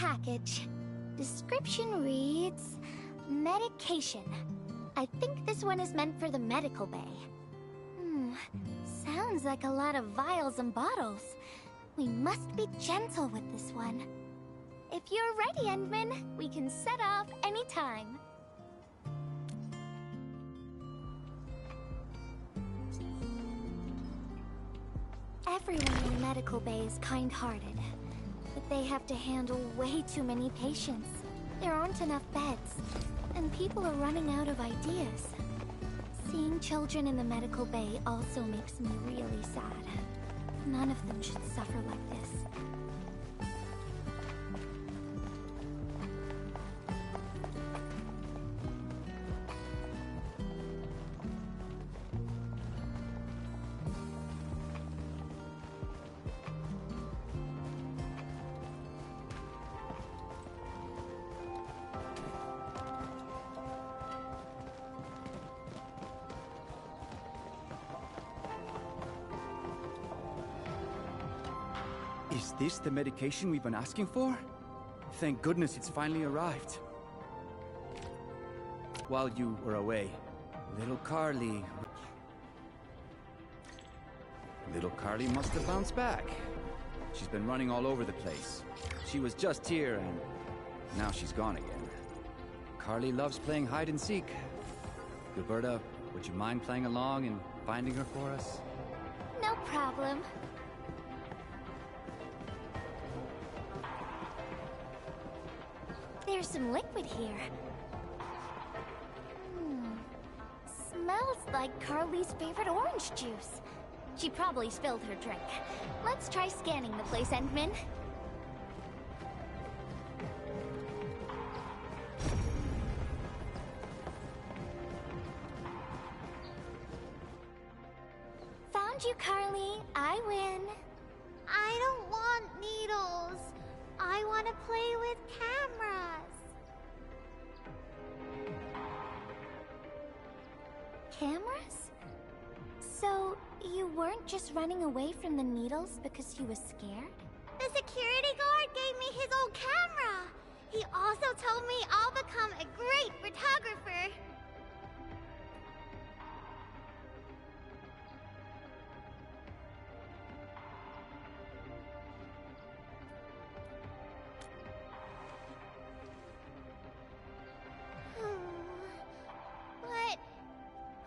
package. Description reads, medication. I think this one is meant for the medical bay. Sounds like a lot of vials and bottles. We must be gentle with this one. If you're ready, Endman, we can set off anytime. Everyone in the medical bay is kind-hearted, but they have to handle way too many patients. There aren't enough beds, and people are running out of ideas. Seeing children in the medical bay also makes me really sad. None of them should suffer like this. Is this the medication we've been asking for? Thank goodness it's finally arrived. While you were away, little Carly must have bounced back. She's been running all over the place. She was just here and now she's gone again. Carly loves playing hide and seek. Gilberta, would you mind playing along and finding her for us? No problem. There's some liquid here. Smells like Carly's favorite orange juice. She probably spilled her drink. Let's try scanning the place, Endman. Found you, Carly. I win. I don't want needles. I want to play with cameras. Cameras? So, you weren't just running away from the needles because you were scared? The security guard gave me his old camera. He also told me I'll become a great photographer.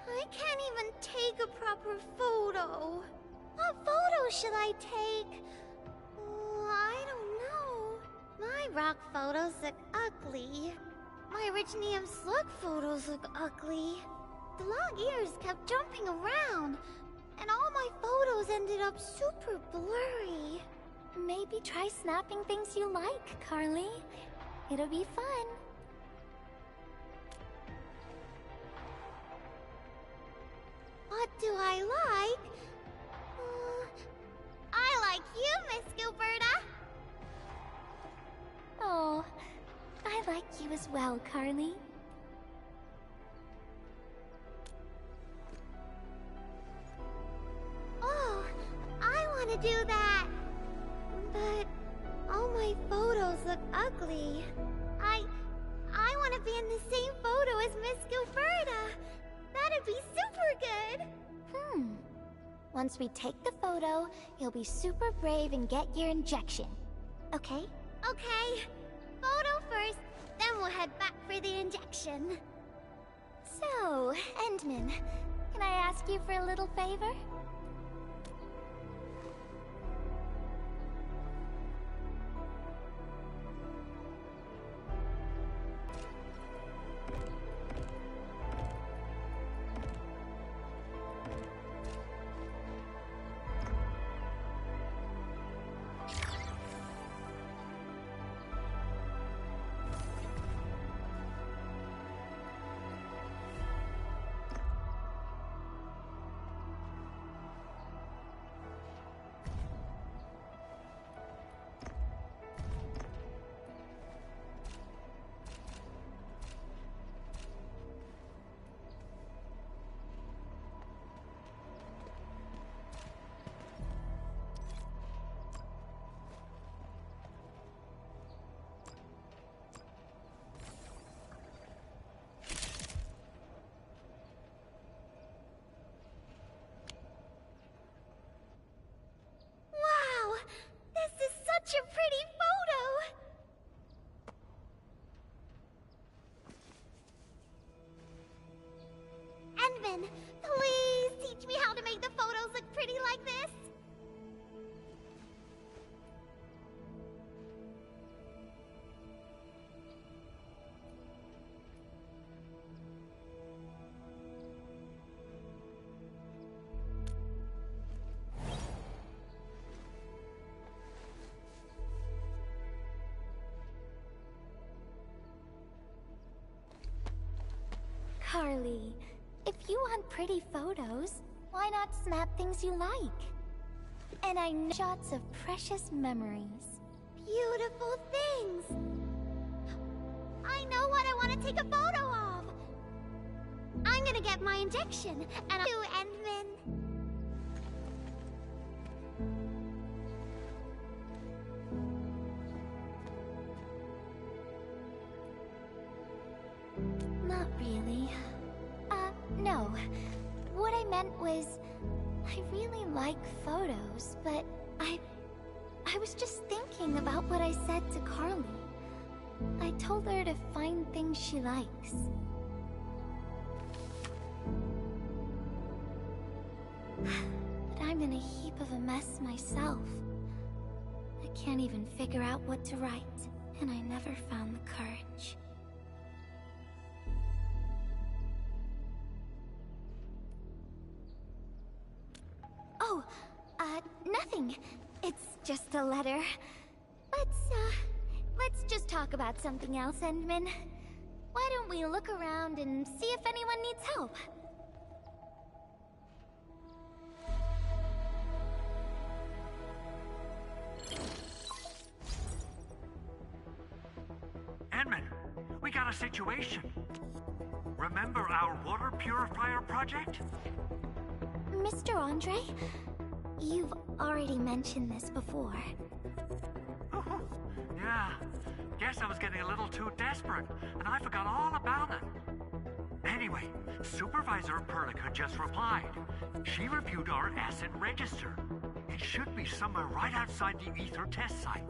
But I can't even take a proper photo. What photo should I take? I don't know. My rock photos look ugly. My Originium slug photos look ugly. The long ears kept jumping around, and all my photos ended up super blurry. Maybe try snapping things you like, Carly. It'll be fun. What do I like? I like you, Miss Gilberta. Oh, I like you as well, Carly. Oh, I want to do that. But all my photos look ugly. I want to be in the same photo as Miss Gilberta. That'd be super good. Once we take the photo, you'll be super brave and get your injection. Okay? Okay. Photo first, then we'll head back for the injection. So, Endman, can I ask you for a little favor? Carly. If you want pretty photos, why not snap things you like? And I know shots of precious memories. Beautiful things! I know what I want to take a photo of! I'm gonna get my injection, and I'll do Endman. Not really. No. What I meant was, I really like photos, but I was just thinking about what I said to Carly. I told her to find things she likes. But I'm in a heap of a mess myself. I can't even figure out what to write, and I never found the courage. Oh, nothing. It's just a letter. Let's just talk about something else, Endman. Why don't we look around and see if anyone needs help? Endman, we got a situation. Remember our water purifier project? Mr. Andre, you've already mentioned this before. Yeah, guess I was getting a little too desperate, and I forgot all about it. Anyway, Supervisor Perlica just replied. She reviewed our asset register. It should be somewhere right outside the ether test site.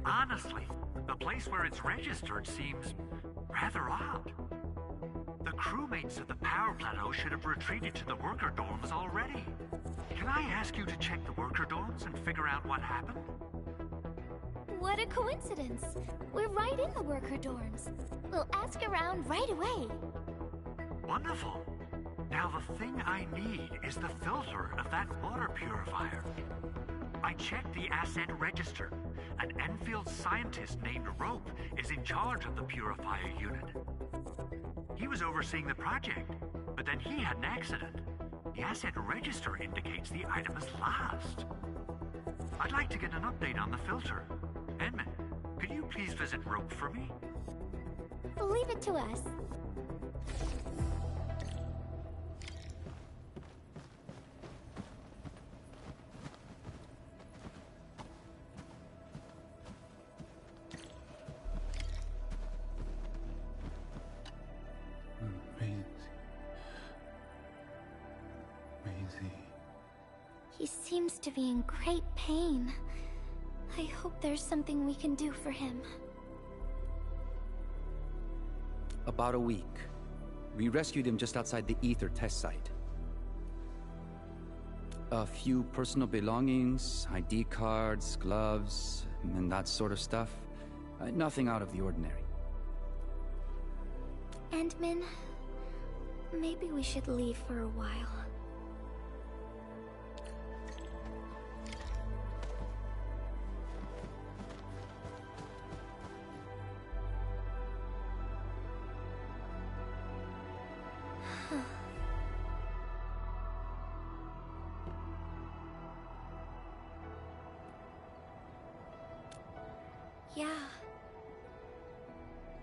Honestly, the place where it's registered seems rather odd. The crewmates of the power plateau should have retreated to the worker dorms already. Can I ask you to check the worker dorms and figure out what happened? What a coincidence. We're right in the worker dorms. We'll ask around right away. Wonderful. Now the thing I need is the filter of that water purifier. I checked the asset register. An Endfield scientist named Rope is in charge of the purifier unit. He was overseeing the project, but then he had an accident. The asset register indicates the item is lost. I'd like to get an update on the filter. Endman, could you please visit Rope for me? Leave it to us. He seems to be in great pain. I hope there's something we can do for him. About a week. We rescued him just outside the ether test site. A few personal belongings, ID cards, gloves, and that sort of stuff. Nothing out of the ordinary. Endman, maybe we should leave for a while. Yeah.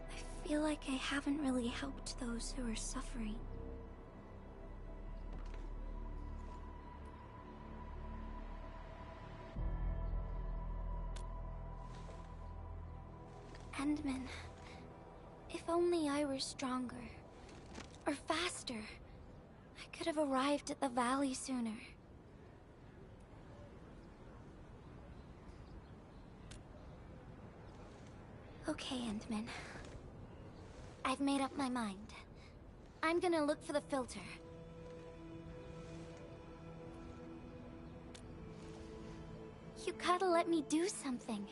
I feel like I haven't really helped those who are suffering. Endman, if only I were stronger, or faster, I could have arrived at the valley sooner. Okay, Endman. I've made up my mind. I'm gonna look for the filter. You gotta let me do something.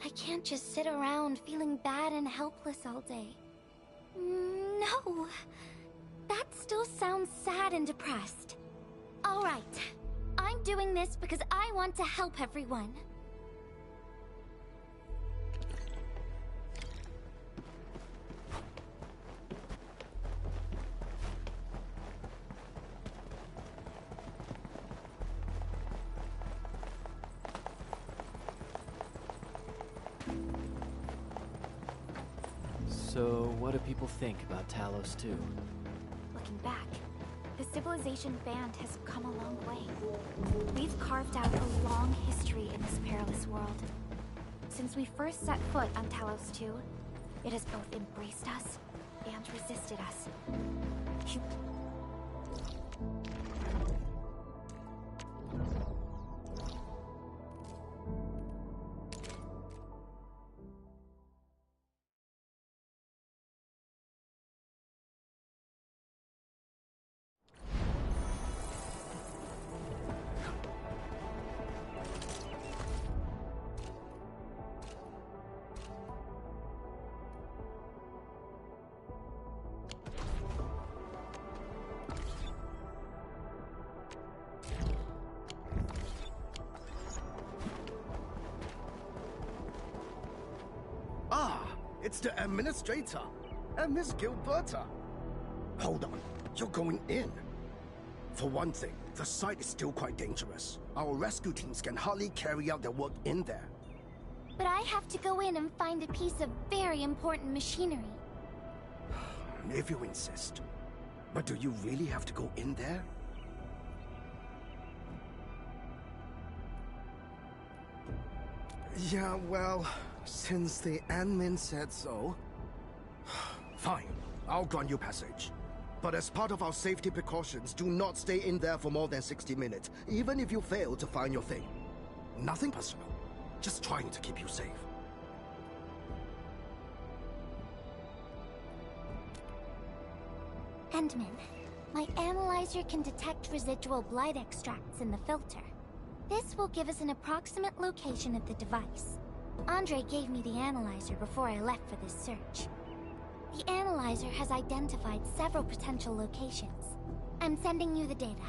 I can't just sit around feeling bad and helpless all day. No. That still sounds sad and depressed. All right. I'm doing this because I want to help everyone. So, what do people think about Talos 2? Looking back, the civilization band has come a long way. We've carved out a long history in this perilous world. Since we first set foot on Talos 2, it has both embraced us and resisted us. It's the administrator and Miss Gilberta. Hold on, you're going in. For one thing, the site is still quite dangerous. Our rescue teams can hardly carry out their work in there. But I have to go in and find a piece of very important machinery. If you insist. But do you really have to go in there? Yeah, well, since the admin said so... Fine, I'll grant you passage. But as part of our safety precautions, do not stay in there for more than 60 minutes, even if you fail to find your thing. Nothing personal, just trying to keep you safe. Endman, my analyzer can detect residual blight extracts in the filter. This will give us an approximate location of the device. Andre gave me the analyzer before I left for this search. The analyzer has identified several potential locations. I'm sending you the data.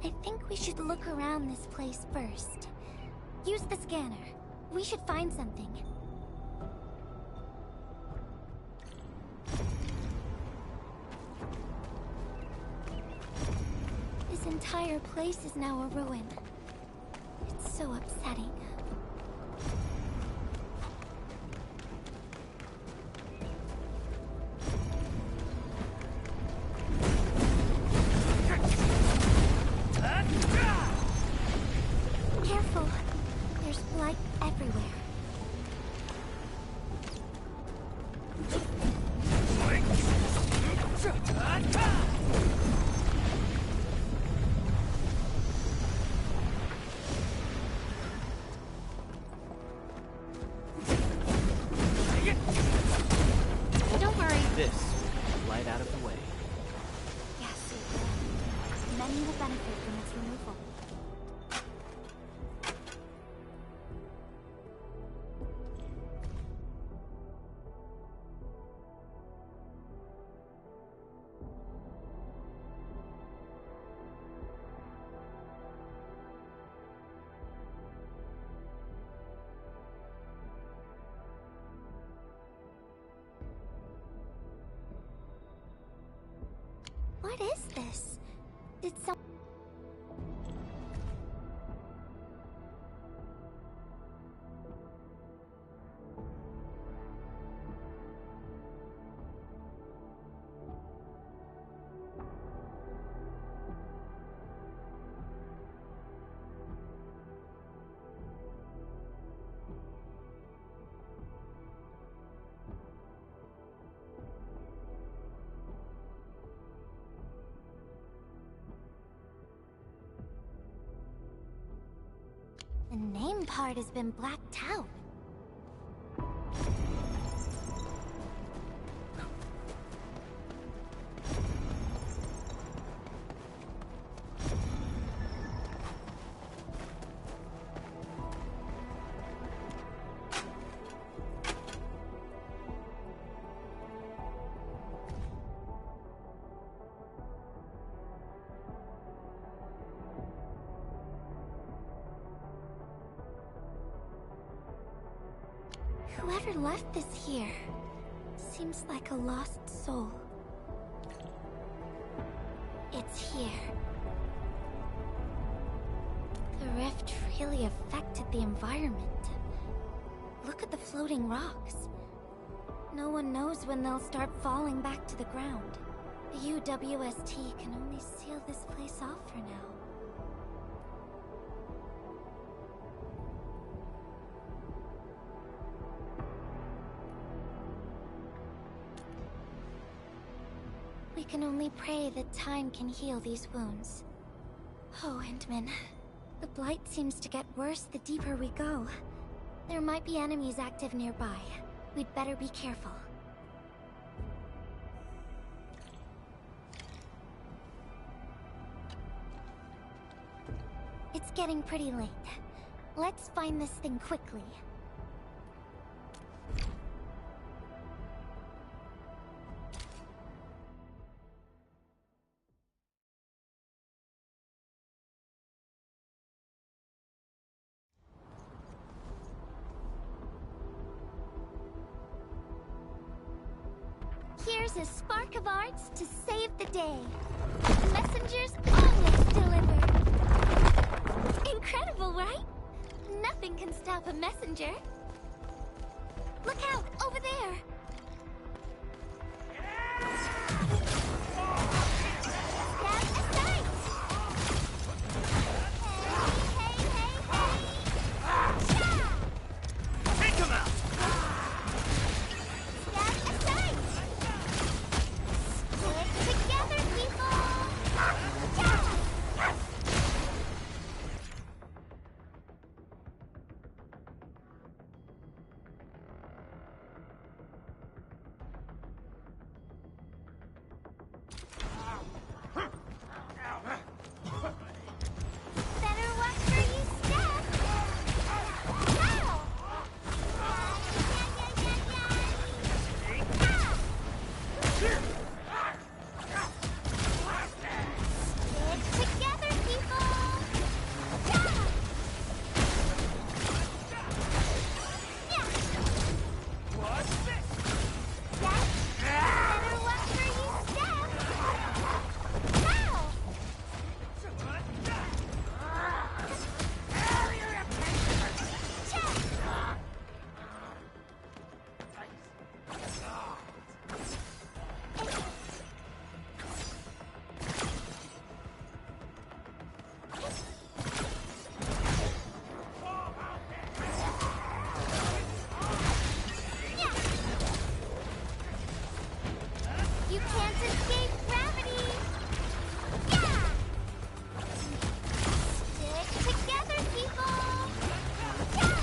I think we should look around this place first. Use the scanner. We should find something. This entire place is now a ruin. It's so upsetting. Careful. There's blight everywhere. Don't worry. This will get light out of the way. Yes, it will. Many will benefit from its removal. What is this? Did some... The name part has been blacked out. Whoever left this here seems like a lost soul. It's here. The rift really affected the environment. Look at the floating rocks. No one knows when they'll start falling back to the ground. The UWST can only seal this place off for now. We can only pray that time can heal these wounds. Oh, Endman. The blight seems to get worse the deeper we go. There might be enemies active nearby. We'd better be careful. It's getting pretty late. Let's find this thing quickly. Here's a spark of arts to save the day. Messengers always deliver. Incredible, right? Nothing can stop a messenger. Look out, over there! Stab aside! Hey! Take him out! Stab aside! Stick together, people! Better watch where you step! Ow! Stick together, people! What's this? Better watch where you step! Ow! You can't escape gravity! Yeah! Stick together, people! Yeah!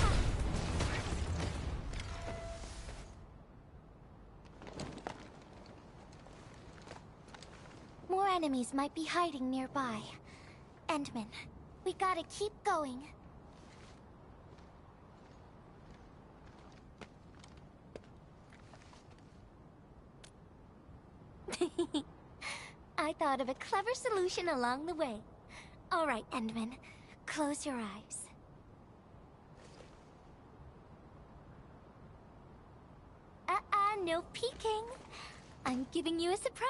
More enemies might be hiding nearby. Endman, we gotta keep going. I thought of a clever solution along the way. All right, Endman, close your eyes. No peeking. I'm giving you a surprise.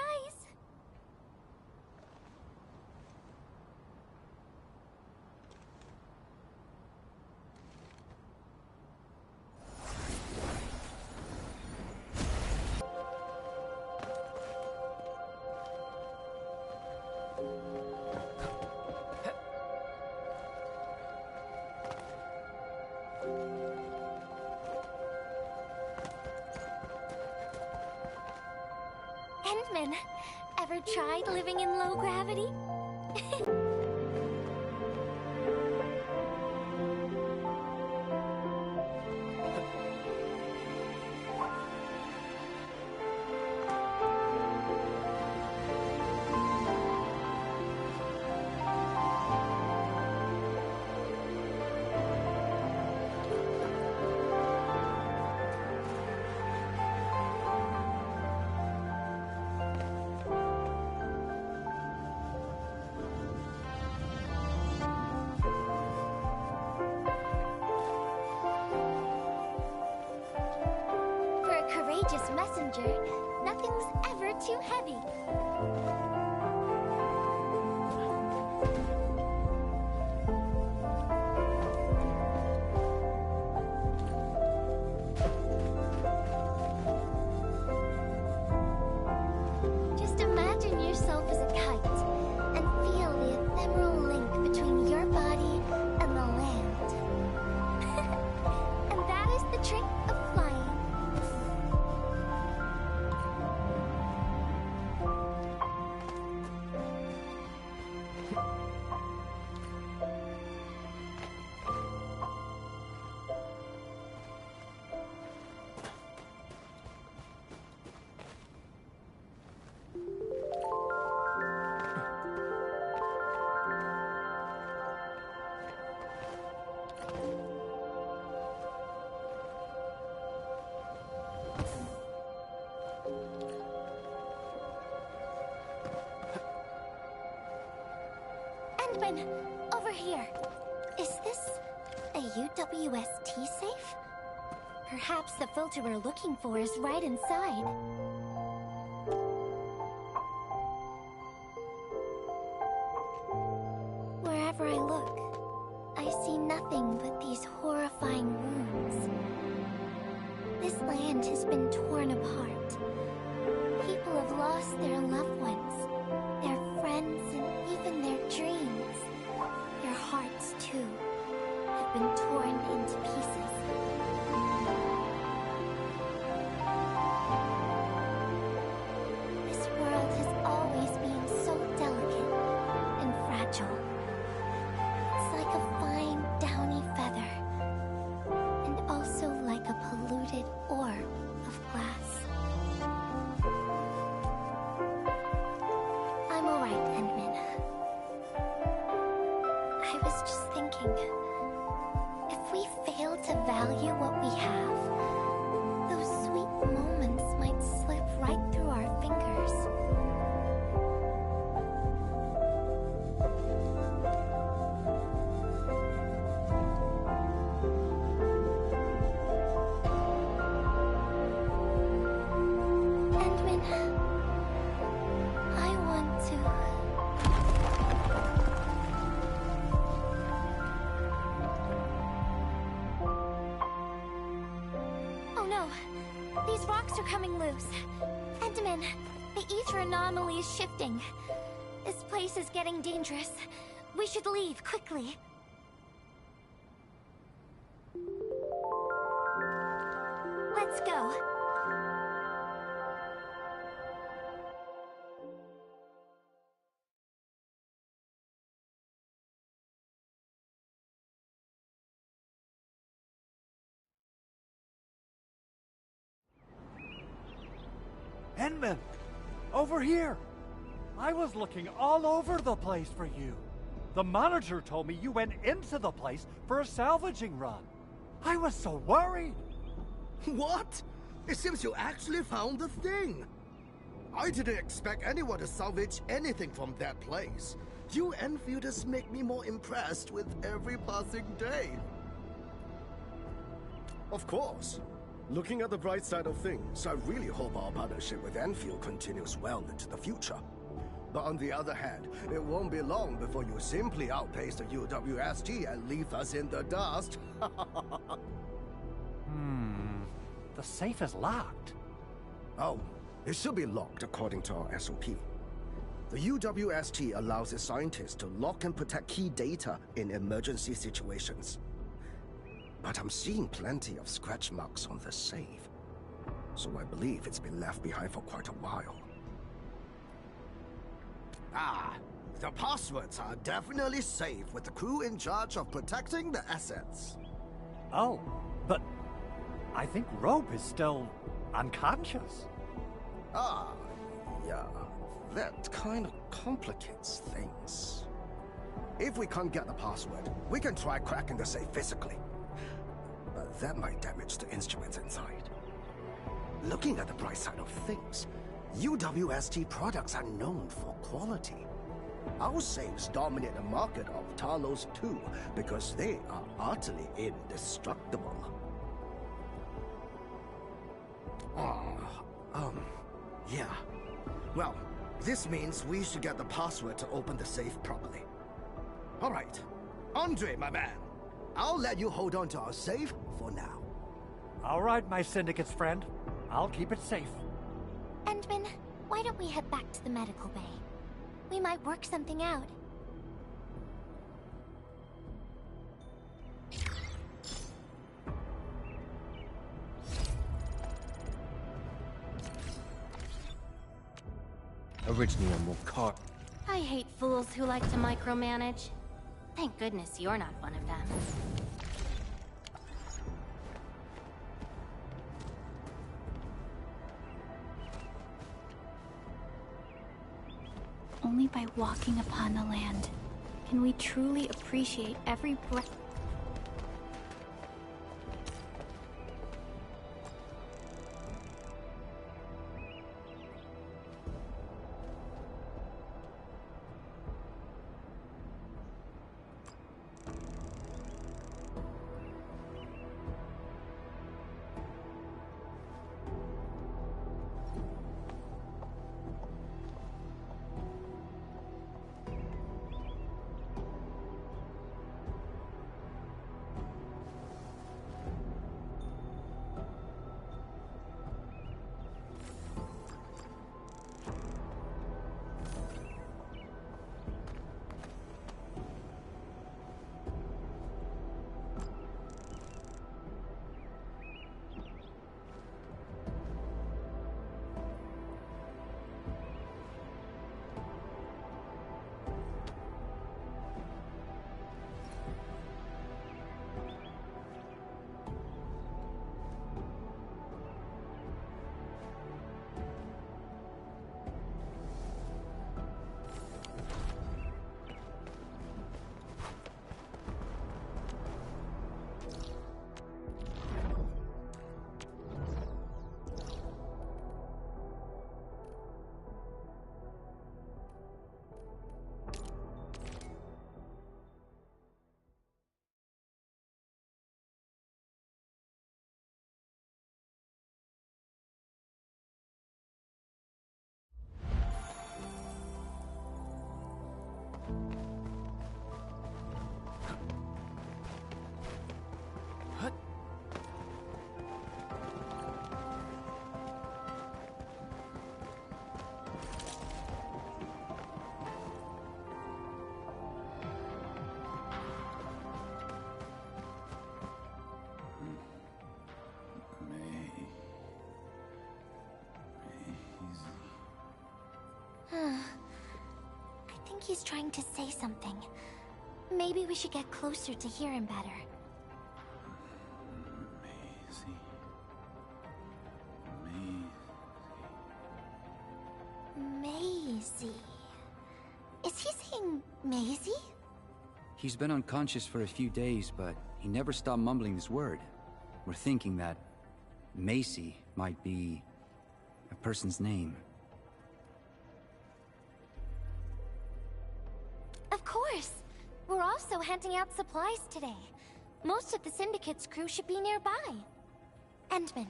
Endman, ever tried living in low gravity? For a courageous messenger, nothing's ever too heavy. Endman, over here. Is this a UWST safe? Perhaps the filter we're looking for is right inside. Wherever I look, I see nothing but these horrifying wounds. This land has been torn apart. People have lost their loved ones, their friends, and even their dreams. Their hearts, too, have been torn into pieces. This world has always been so delicate and fragile. It's like a fine, downy feather, and also like a polluted orb of glass. I'm alright, Endman. I was just thinking, if we fail to value what we have, those sweet moments might slip right through our fingers. Endman, I want to... Oh no, these rocks are coming loose. Endman, the ether anomaly is shifting. This place is getting dangerous. We should leave quickly. Let's go. Endman! Over here! I was looking all over the place for you. The manager told me you went into the place for a salvaging run. I was so worried. What? It seems you actually found the thing. I didn't expect anyone to salvage anything from that place. You Enfielders make me more impressed with every passing day. Of course. Looking at the bright side of things, I really hope our partnership with Enfield continues well into the future. But on the other hand, it won't be long before you simply outpace the UWST and leave us in the dust. The safe is locked. Oh, it should be locked according to our SOP. The UWST allows its scientists to lock and protect key data in emergency situations. But I'm seeing plenty of scratch marks on the safe, so I believe it's been left behind for quite a while. Ah, the passwords are definitely safe with the crew in charge of protecting the assets. Oh, but I think Rope is still unconscious. Ah, yeah, that kind of complicates things. If we can't get the password, we can try cracking the safe physically. But that might damage the instruments inside. Looking at the bright side of things, UWST products are known for quality. Our safes dominate the market of Talos too, because they are utterly indestructible. Yeah. Well, this means we should get the password to open the safe properly. All right. Andre, my man. I'll let you hold on to our safe for now. All right, my syndicate's friend. I'll keep it safe. Endman, why don't we head back to the medical bay? We might work something out. Originally a more car. I hate fools who like to micromanage. Thank goodness you're not one of them. Only by walking upon the land can we truly appreciate every breath. I think he's trying to say something. Maybe we should get closer to hear him better. Maisie. Is he saying Maisie? He's been unconscious for a few days, but he never stopped mumbling this word. We're thinking that Macy might be a person's name. Of course! We're also handing out supplies today. Most of the Syndicate's crew should be nearby. Endman,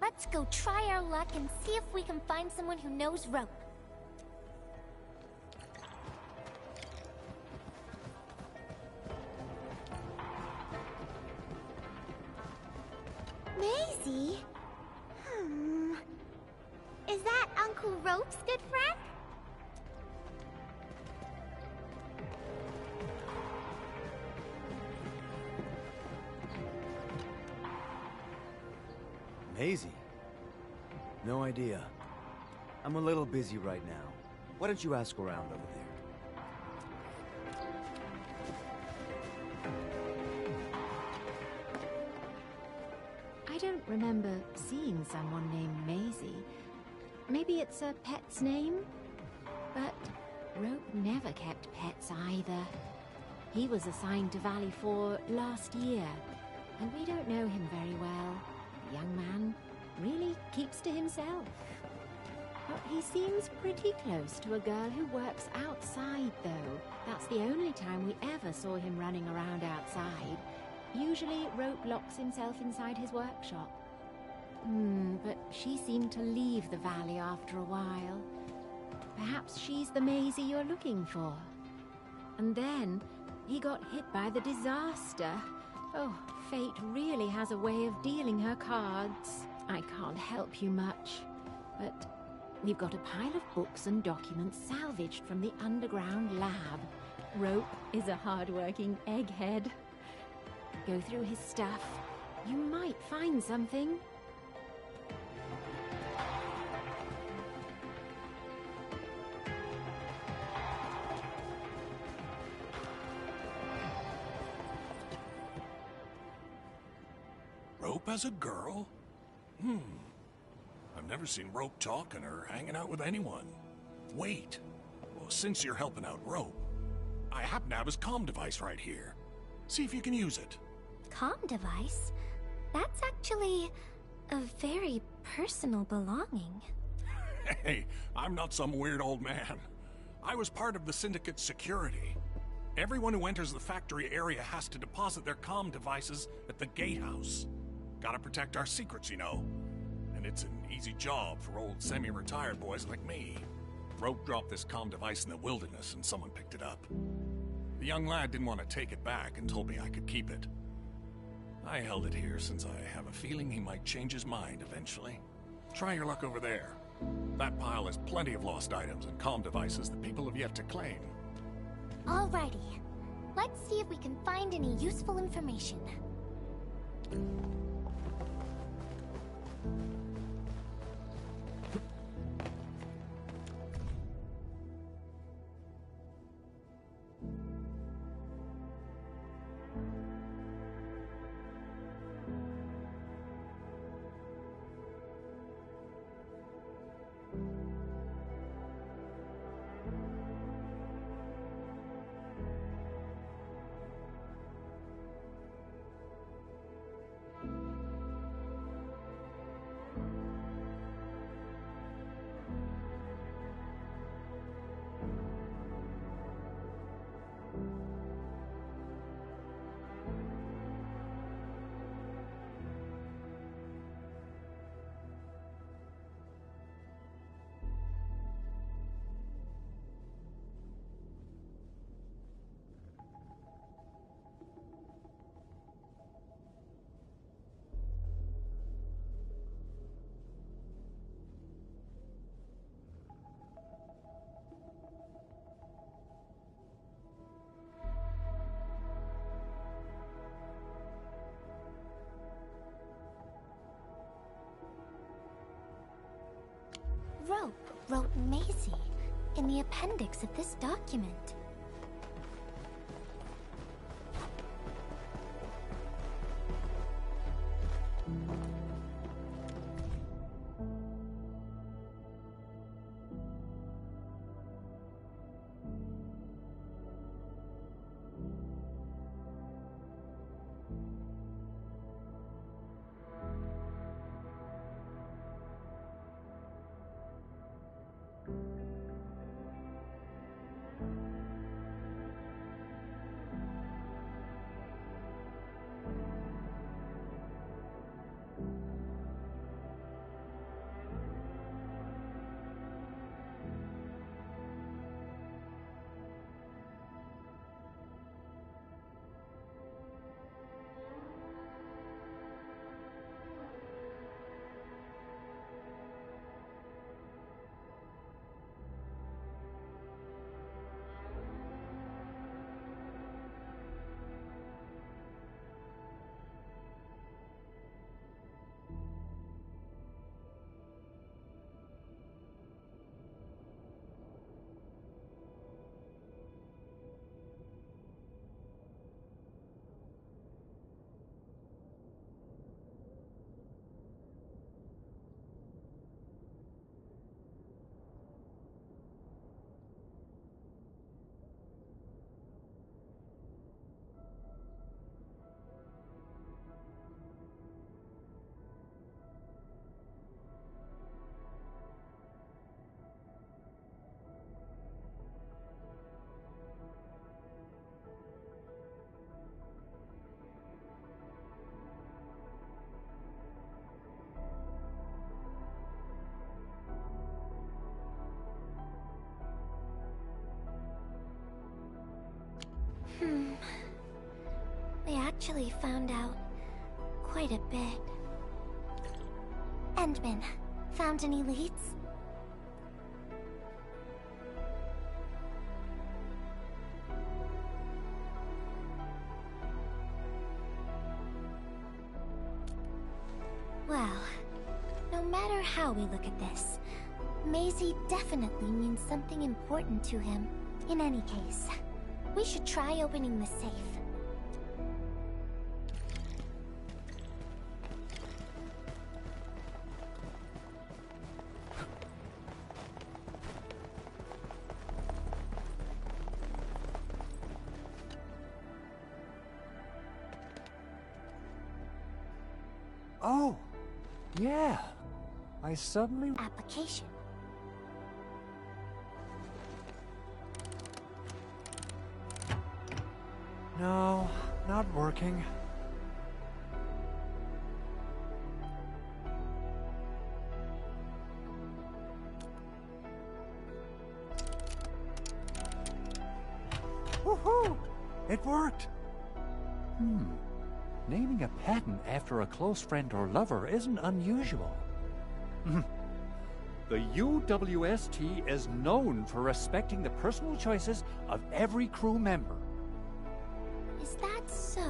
let's go try our luck and see if we can find someone who knows rope. Maisie? Is that Uncle Rope's good friend? Maisie? No idea. I'm a little busy right now. Why don't you ask around over there? I don't remember seeing someone named Maisie. Maybe it's a pet's name? But Rope never kept pets either. He was assigned to Valley 4 last year, and we don't know him very well. The young man really keeps to himself. But he seems pretty close to a girl who works outside, though. That's the only time we ever saw him running around outside. Usually, Rope locks himself inside his workshop. But she seemed to leave the valley after a while. Perhaps she's the Maisie you're looking for. And then, he got hit by the disaster. Oh, fate really has a way of dealing her cards. I can't help you much, but we've got a pile of books and documents salvaged from the underground lab. Rope is a hard-working egghead. Go through his stuff. You might find something. Rope as a girl? I've never seen Rope talking or hanging out with anyone. Wait. Well, since you're helping out Rope, I happen to have his comm device right here. See if you can use it. Comm device? That's actually a very personal belonging. Hey, I'm not some weird old man. I was part of the Syndicate's security. Everyone who enters the factory area has to deposit their comm devices at the gatehouse. Gotta protect our secrets, you know. And it's an easy job for old semi-retired boys like me. Rope dropped this comm device in the wilderness and someone picked it up. The young lad didn't want to take it back and told me I could keep it. I held it here since I have a feeling he might change his mind eventually. Try your luck over there. That pile has plenty of lost items and comm devices that people have yet to claim. Alrighty. Let's see if we can find any useful information. in the appendix of this document. They actually found out quite a bit. Endman, found any leads? Well, no matter how we look at this, Maisie definitely means something important to him. In any case, we should try opening the safe. Oh, yeah. I suddenly... Application. No, not working. Woohoo! It worked! Naming a patent after a close friend or lover isn't unusual. The UWST is known for respecting the personal choices of every crew member. Is that so?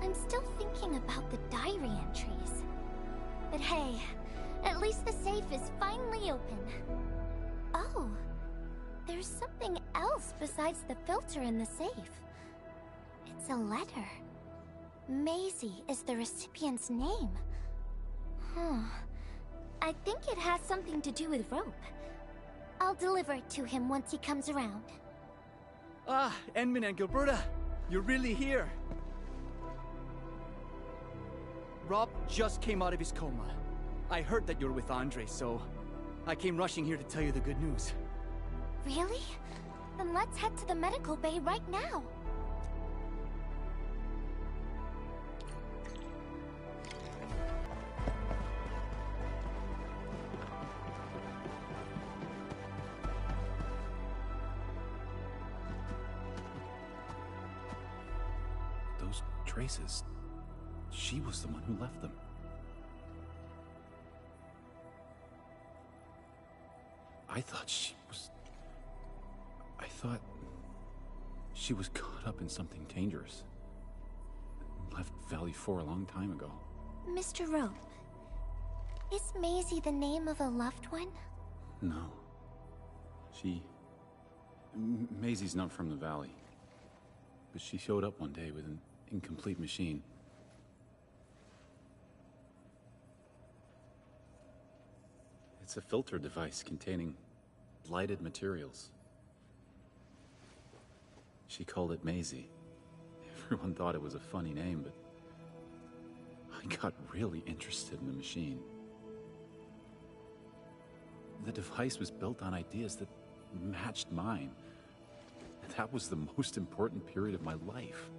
I'm still thinking about the diary entries. But hey, at least the safe is finally open. Oh, there's something else besides the filter in the safe. It's a letter. Maisie is the recipient's name. I think it has something to do with Rope. I'll deliver it to him once he comes around. Ah, Endman and Gilberta, you're really here. Rob just came out of his coma. I heard that you're with Andre, so I came rushing here to tell you the good news. Really? Then let's head to the medical bay right now. Those traces. She was the one who left them. I thought she was caught up in something dangerous. Left Valley 4 a long time ago. Mr. Rope, is Maisie the name of a loved one? No. Maisie's not from the valley. But she showed up one day with an incomplete machine. It's a filter device containing blighted materials. She called it Maisie. Everyone thought it was a funny name, but I got really interested in the machine. The device was built on ideas that matched mine. That was the most important period of my life.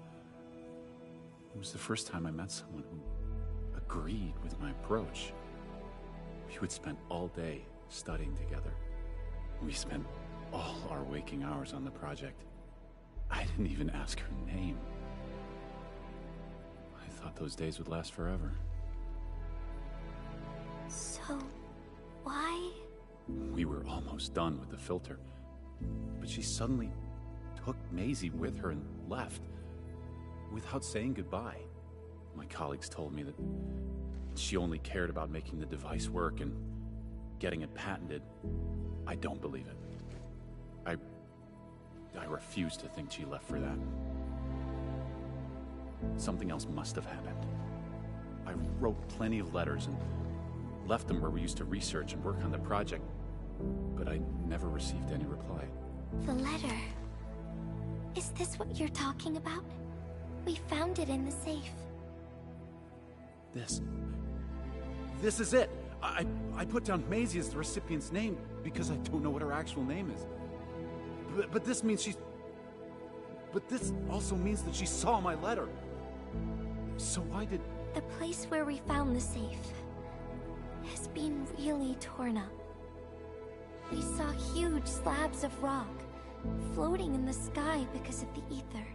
It was the first time I met someone who agreed with my approach. We would spend all day studying together. We spent all our waking hours on the project. I didn't even ask her name. I thought those days would last forever. So, why? We were almost done with the filter, but she suddenly took Maisie with her and left, without saying goodbye. My colleagues told me that she only cared about making the device work and getting it patented. I don't believe it. I refuse to think she left for that. Something else must have happened. I wrote plenty of letters and left them where we used to research and work on the project, but I never received any reply. The letter. Is this what you're talking about? We found it in the safe. This is it! I put down Maisie as the recipient's name because I don't know what her actual name is. But this means she's... But this also means that she saw my letter. So why did... The place where we found the safe has been really torn up. We saw huge slabs of rock floating in the sky because of the ether.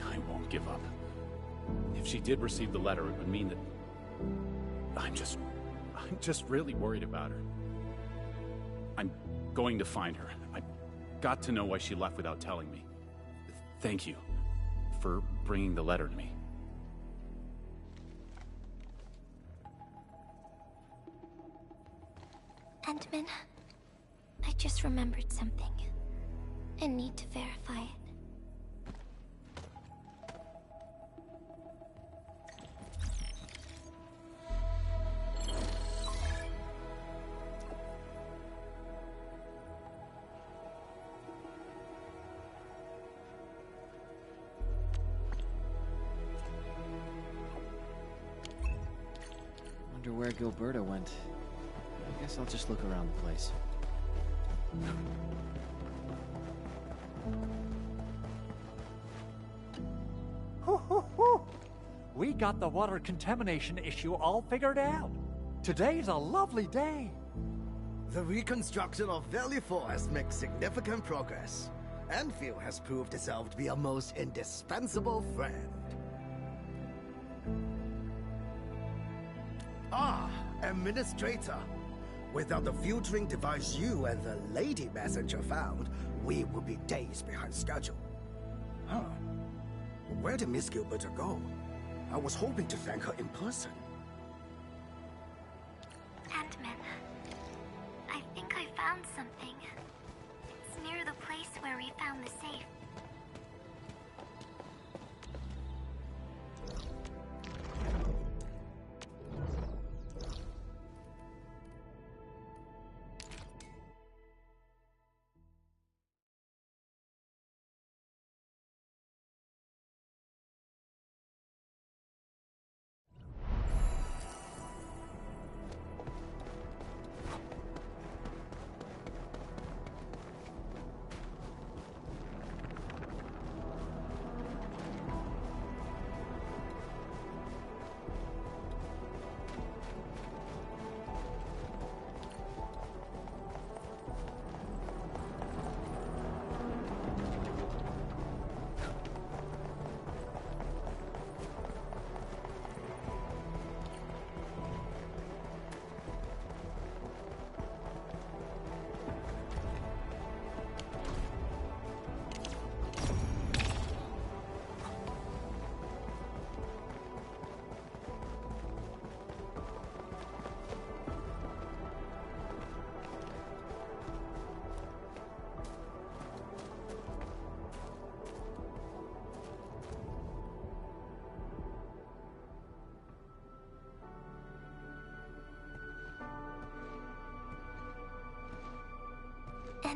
I won't give up. If she did receive the letter, it would mean that... I'm just really worried about her. I'm going to find her. I've got to know why she left without telling me. Thank you for bringing the letter to me. Endman, I just remembered something. I need to verify it. Wonder where Gilberta went. I guess I'll just look around the place. We got the water contamination issue all figured out. Today's a lovely day. The reconstruction of Valley 4 has made significant progress. Endfield has proved itself to be a most indispensable friend. Ah, Administrator. Without the filtering device you and the lady messenger found, we would be days behind schedule. Huh. Where did Miss Gilberta go? I was hoping to thank her in person. Endman, I think I found something. It's near the place where we found the safe.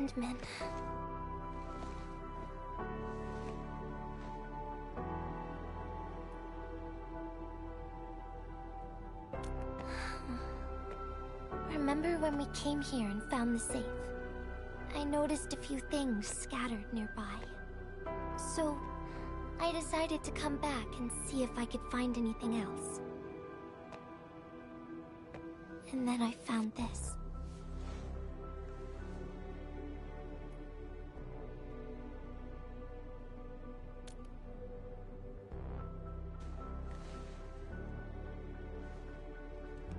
Endman. Remember when we came here and found the safe? I noticed a few things scattered nearby. So, I decided to come back and see if I could find anything else. And then I found this.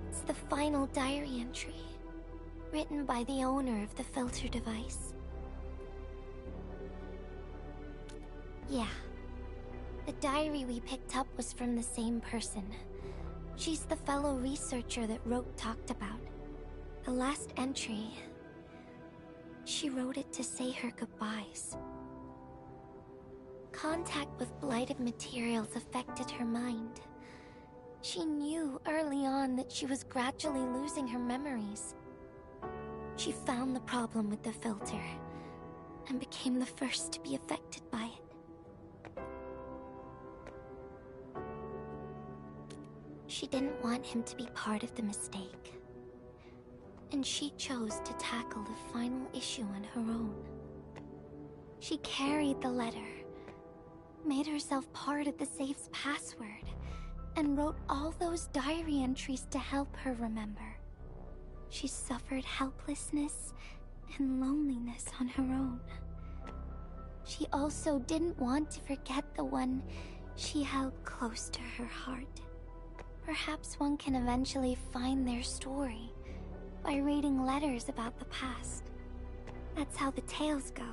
It's the final diary entry, written by the owner of the filter device. Yeah. The diary we picked up was from the same person. She's the fellow researcher that Rote talked about. The last entry... she wrote it to say her goodbyes. Contact with blighted materials affected her mind. She knew early on that she was gradually losing her memories. She found the problem with the filter, and became the first to be affected by it. She didn't want him to be part of the mistake, and she chose to tackle the final issue on her own. She carried the letter, made herself part of the safe's password, and wrote all those diary entries to help her remember. She suffered helplessness and loneliness on her own. She also didn't want to forget the one she held close to her heart. Perhaps one can eventually find their story by reading letters about the past. That's how the tales go.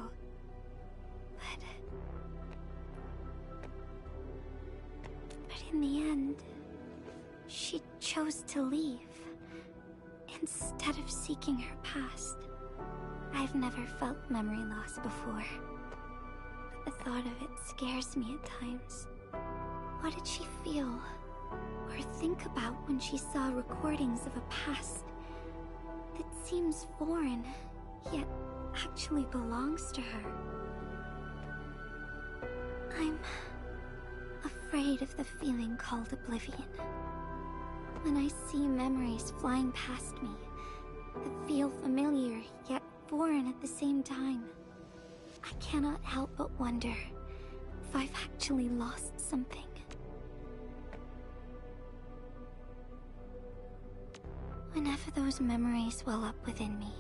But in the end, she chose to leave instead of seeking her past. I've never felt memory loss before, but the thought of it scares me at times. What did she feel or think about when she saw recordings of a past that seems foreign, yet actually belongs to her? I'm afraid of the feeling called oblivion. When I see memories flying past me that feel familiar yet foreign at the same time, I cannot help but wonder if I've actually lost something. Whenever those memories well up within me,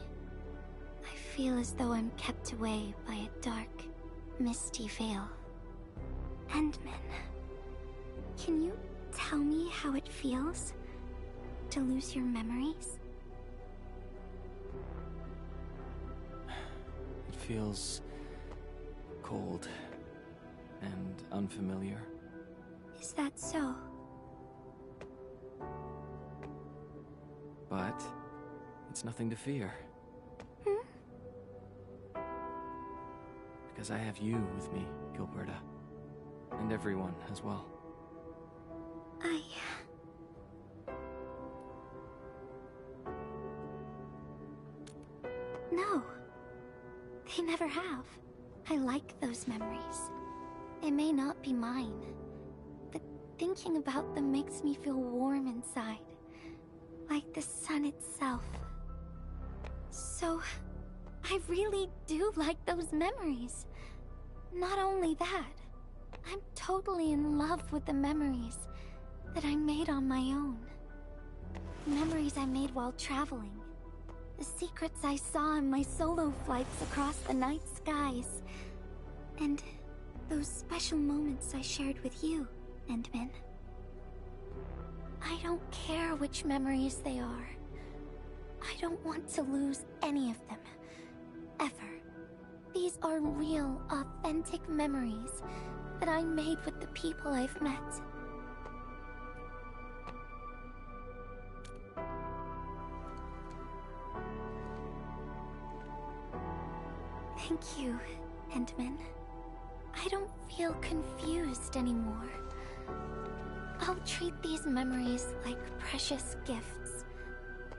I feel as though I'm kept away by a dark, misty veil. Endman, can you tell me how it feels to lose your memories? It feels cold and unfamiliar. Is that so? But it's nothing to fear. Because I have you with me, Gilberta. And everyone as well. No. They never have. I like those memories. They may not be mine, but thinking about them makes me feel warm inside. Like the sun itself. So, I really do like those memories. Not only that, I'm totally in love with the memories that I made on my own. Memories I made while traveling. The secrets I saw in my solo flights across the night skies. And those special moments I shared with you, Endman. I don't care which memories they are. I don't want to lose any of them. Ever. These are real, authentic memories that I made with the people I've met. Thank you, Endman. I don't feel confused anymore. I'll treat these memories like precious gifts.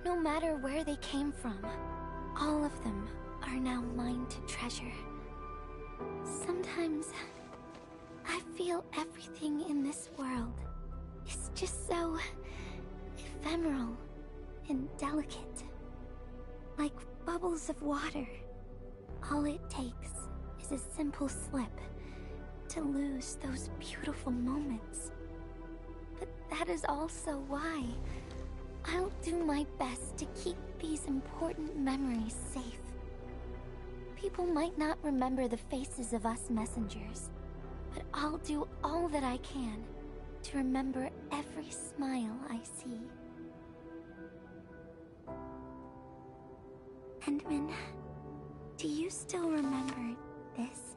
No matter where they came from, all of them are are now mine to treasure. Sometimes I feel everything in this world is just so ephemeral and delicate. Like bubbles of water. All it takes is a simple slip to lose those beautiful moments. But that is also why I'll do my best to keep these important memories safe. People might not remember the faces of us messengers, but I'll do all that I can to remember every smile I see. Endman, do you still remember this?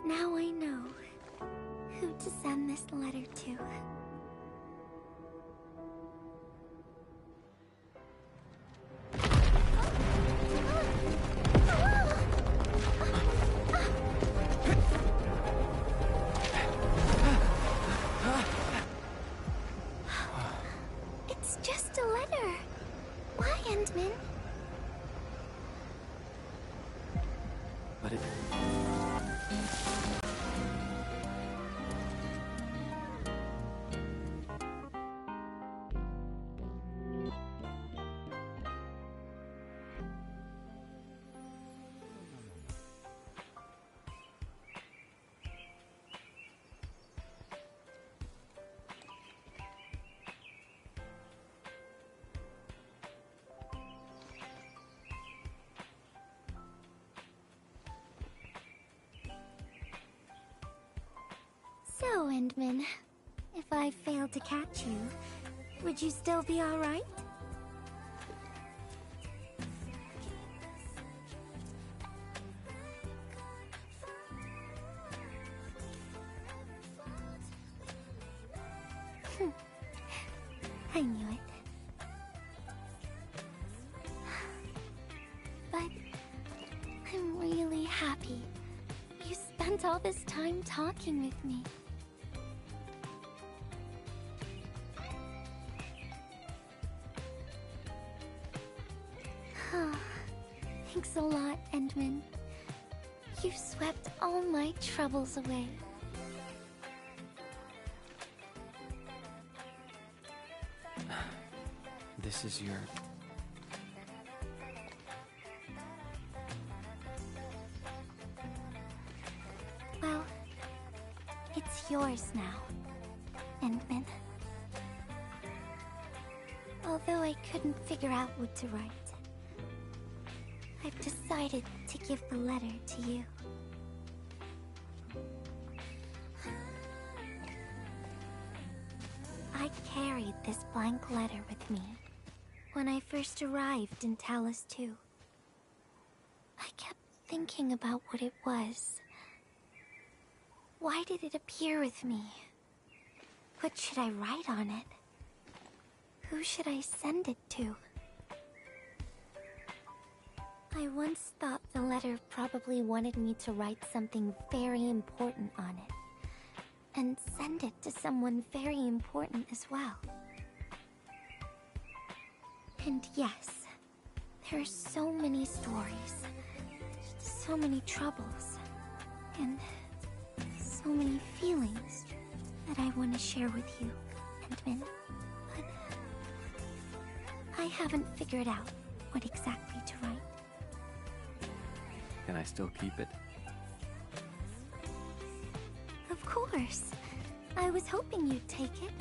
Now I know who to send this letter to. It's just a letter. Why, Endman? But it... So, Endman, if I failed to catch you, would you still be alright? I knew it. But I'm really happy you spent all this time talking with me. Thanks a lot, Endman. You swept all my troubles away. This is your... Well, it's yours now, Endman. Although I couldn't figure out what to write, I've decided to give the letter to you. I carried this blank letter with me when I first arrived in Talus 2. I kept thinking about what it was. Why did it appear with me? What should I write on it? Who should I send it to? I once thought the letter probably wanted me to write something very important on it, and send it to someone very important as well. And yes, there are so many stories, so many troubles, and so many feelings that I want to share with you, Endman. But I haven't figured out what exactly to write. Can I still keep it? Of course. I was hoping you'd take it.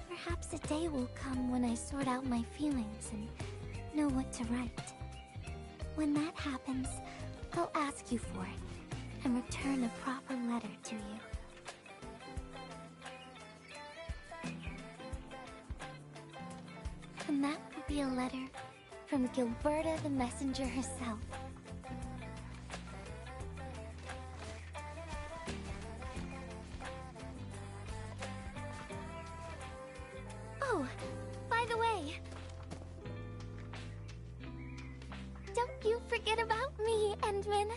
Perhaps a day will come when I sort out my feelings and know what to write. When that happens, I'll ask you for it and return a proper letter to you. And that will be a letter from Gilberta the Messenger herself. Oh, by the way, don't you forget about me, Endman.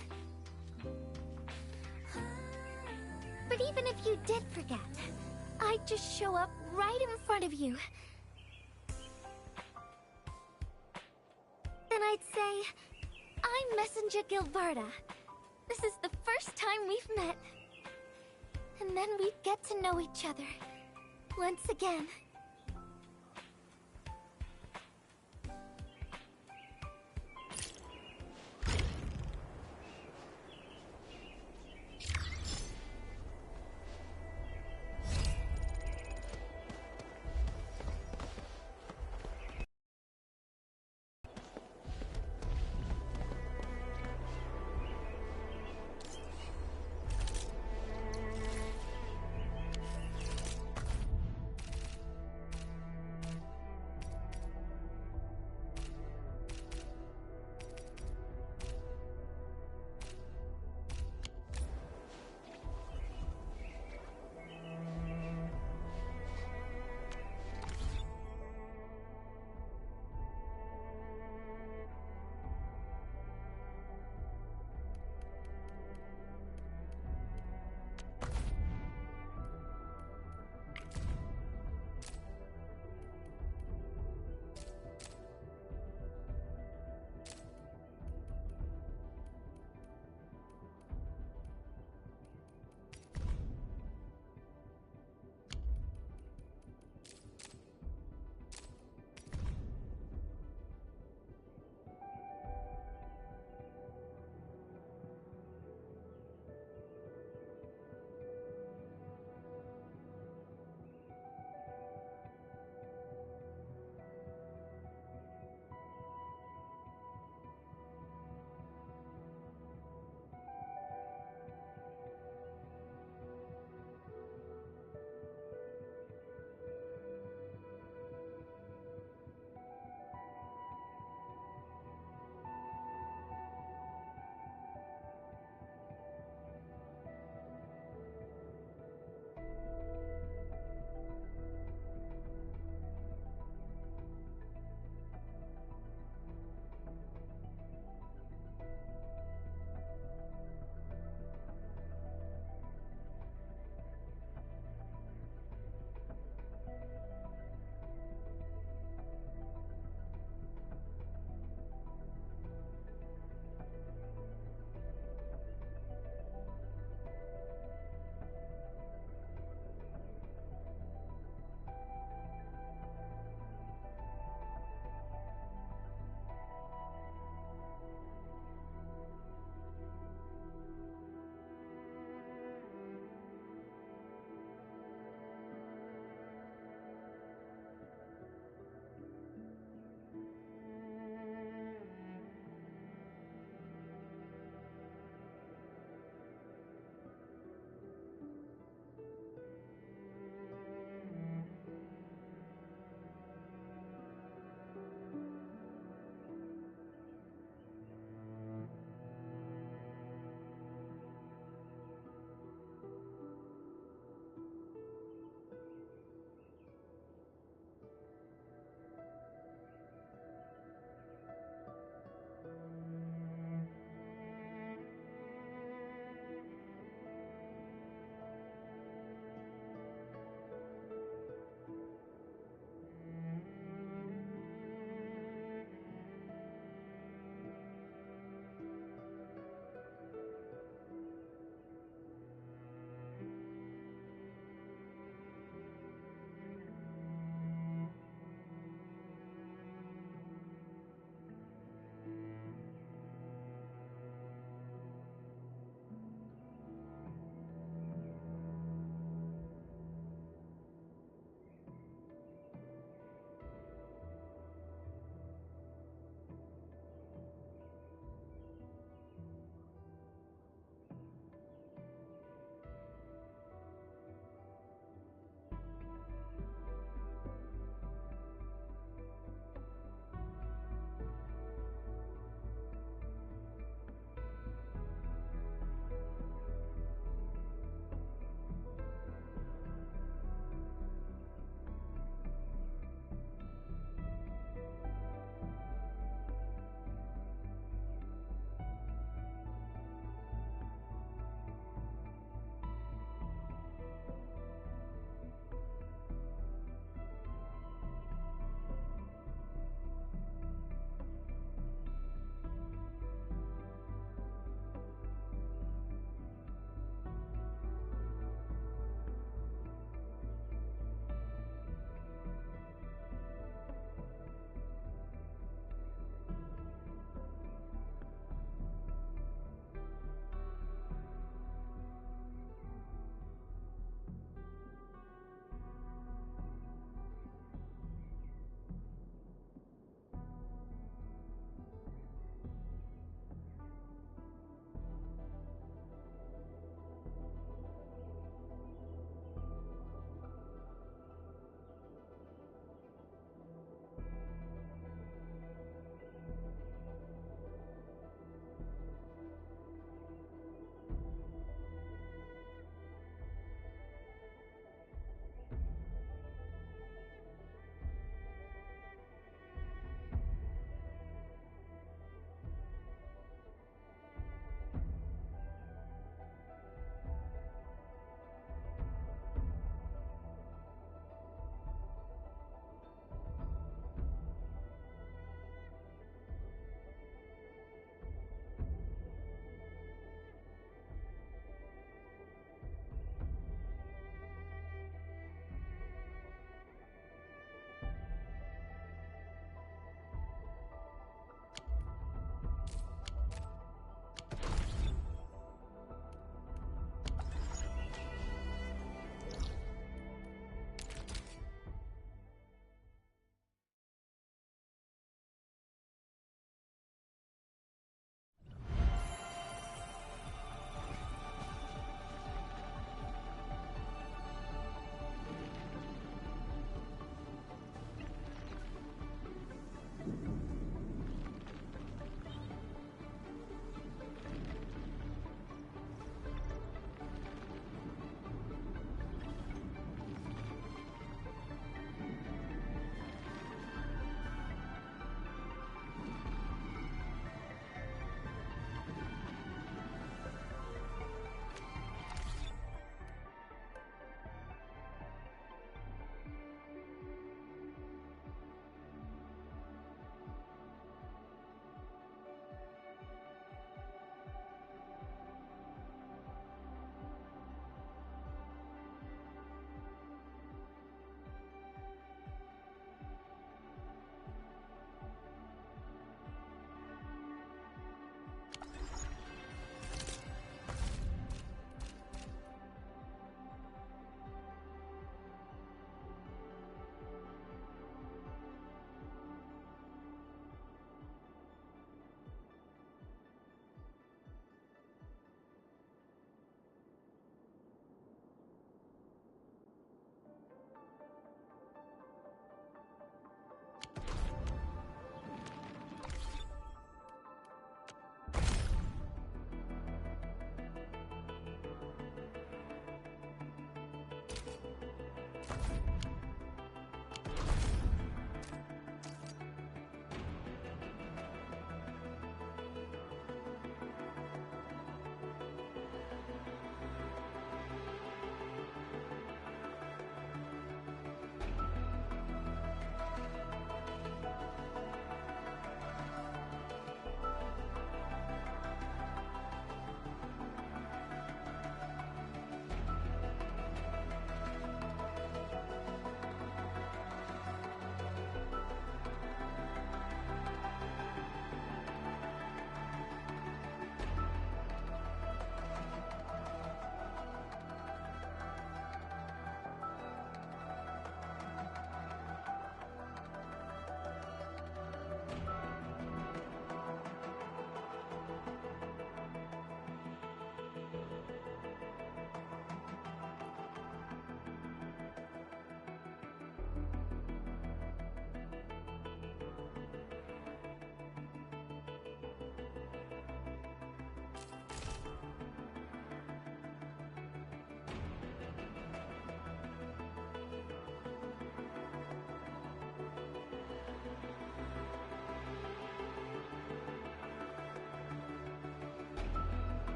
Pretty even if you did forget, I'd just show up right in front of you. Then I'd say, I'm Messenger Gilberta. This is the first time we've met. And then we'd get to know each other. Once again.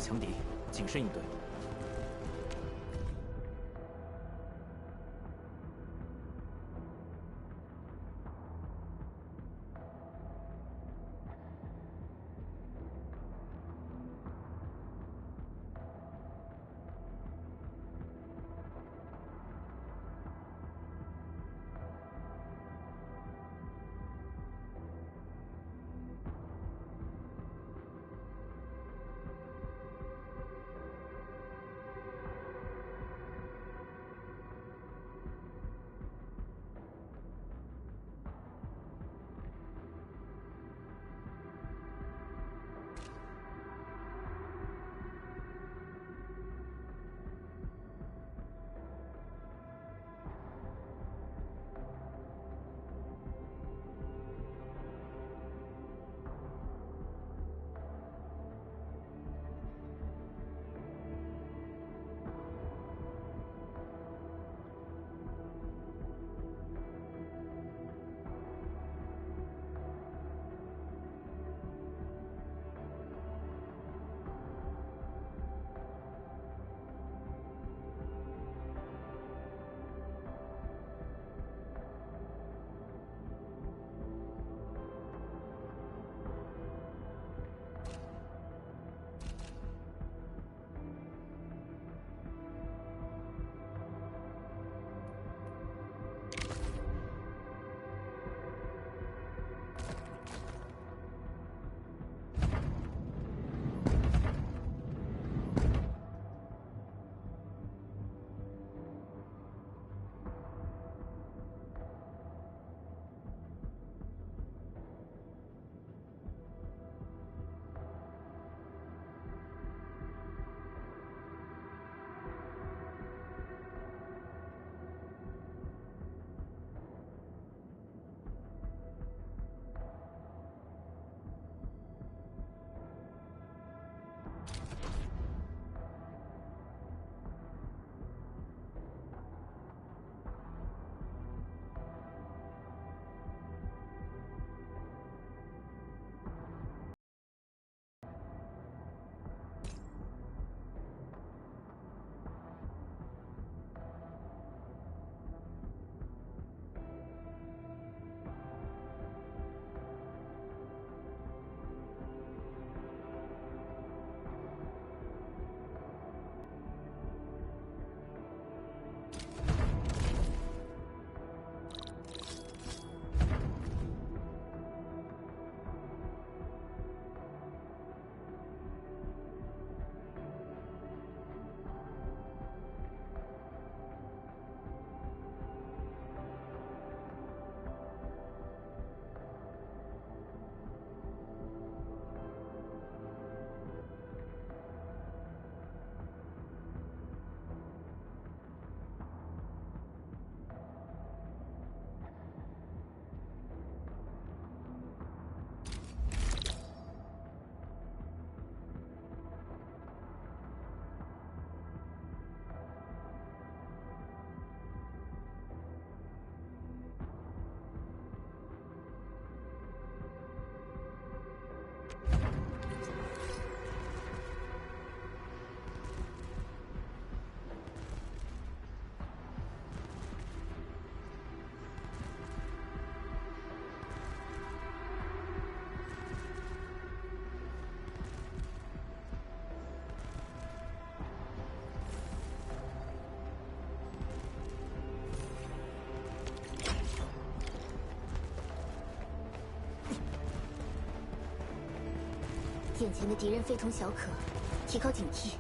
切强敌，谨慎应对。眼前的敌人非同小可，提高警惕。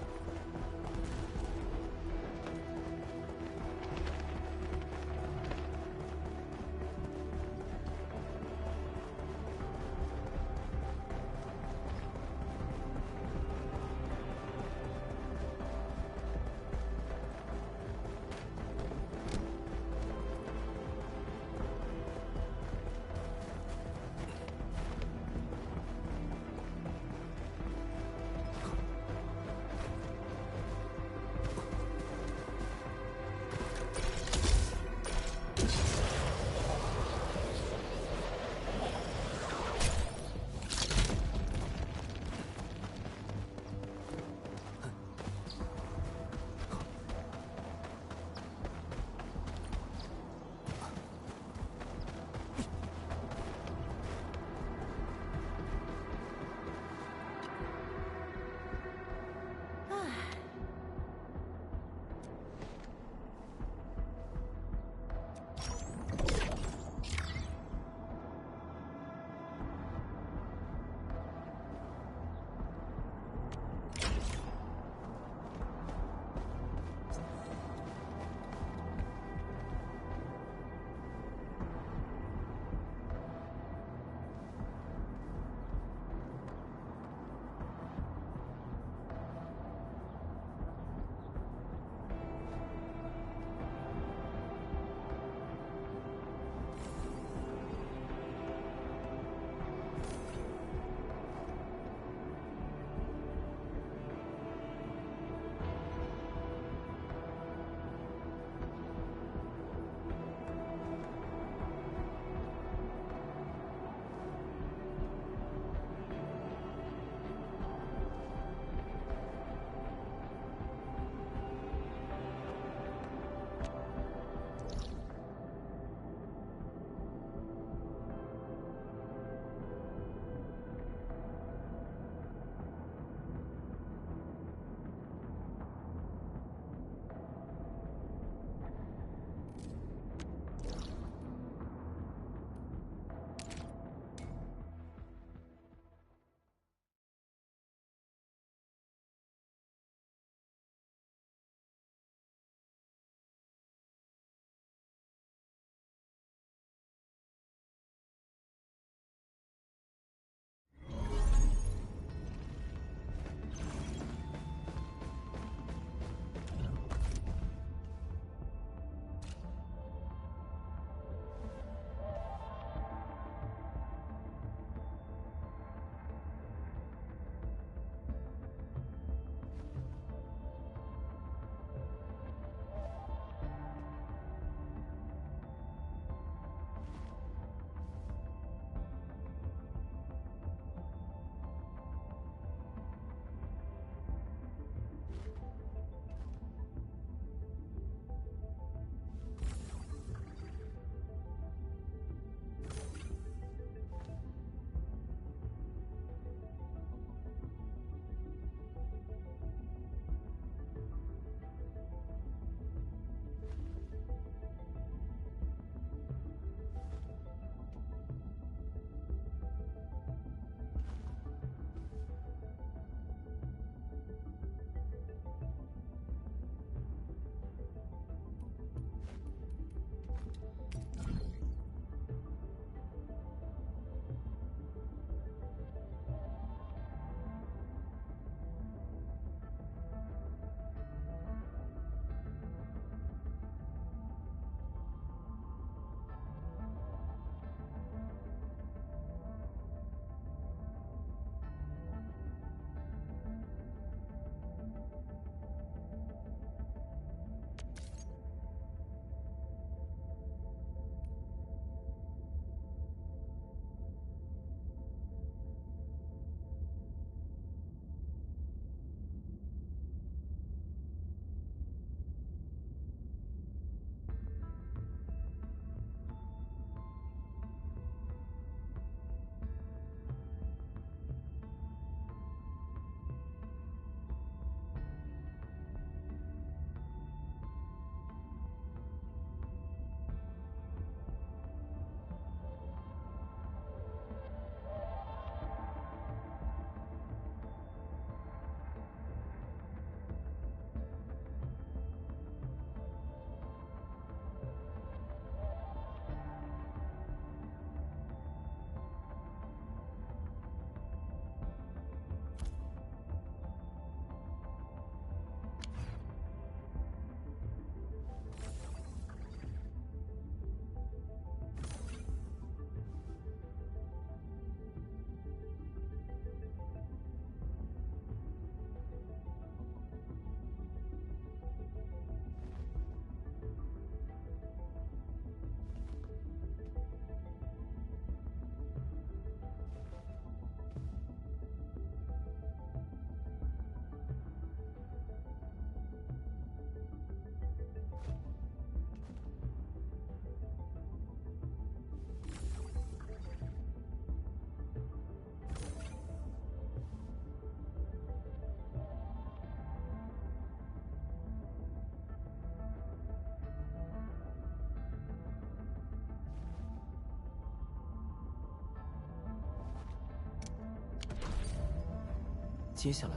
接下来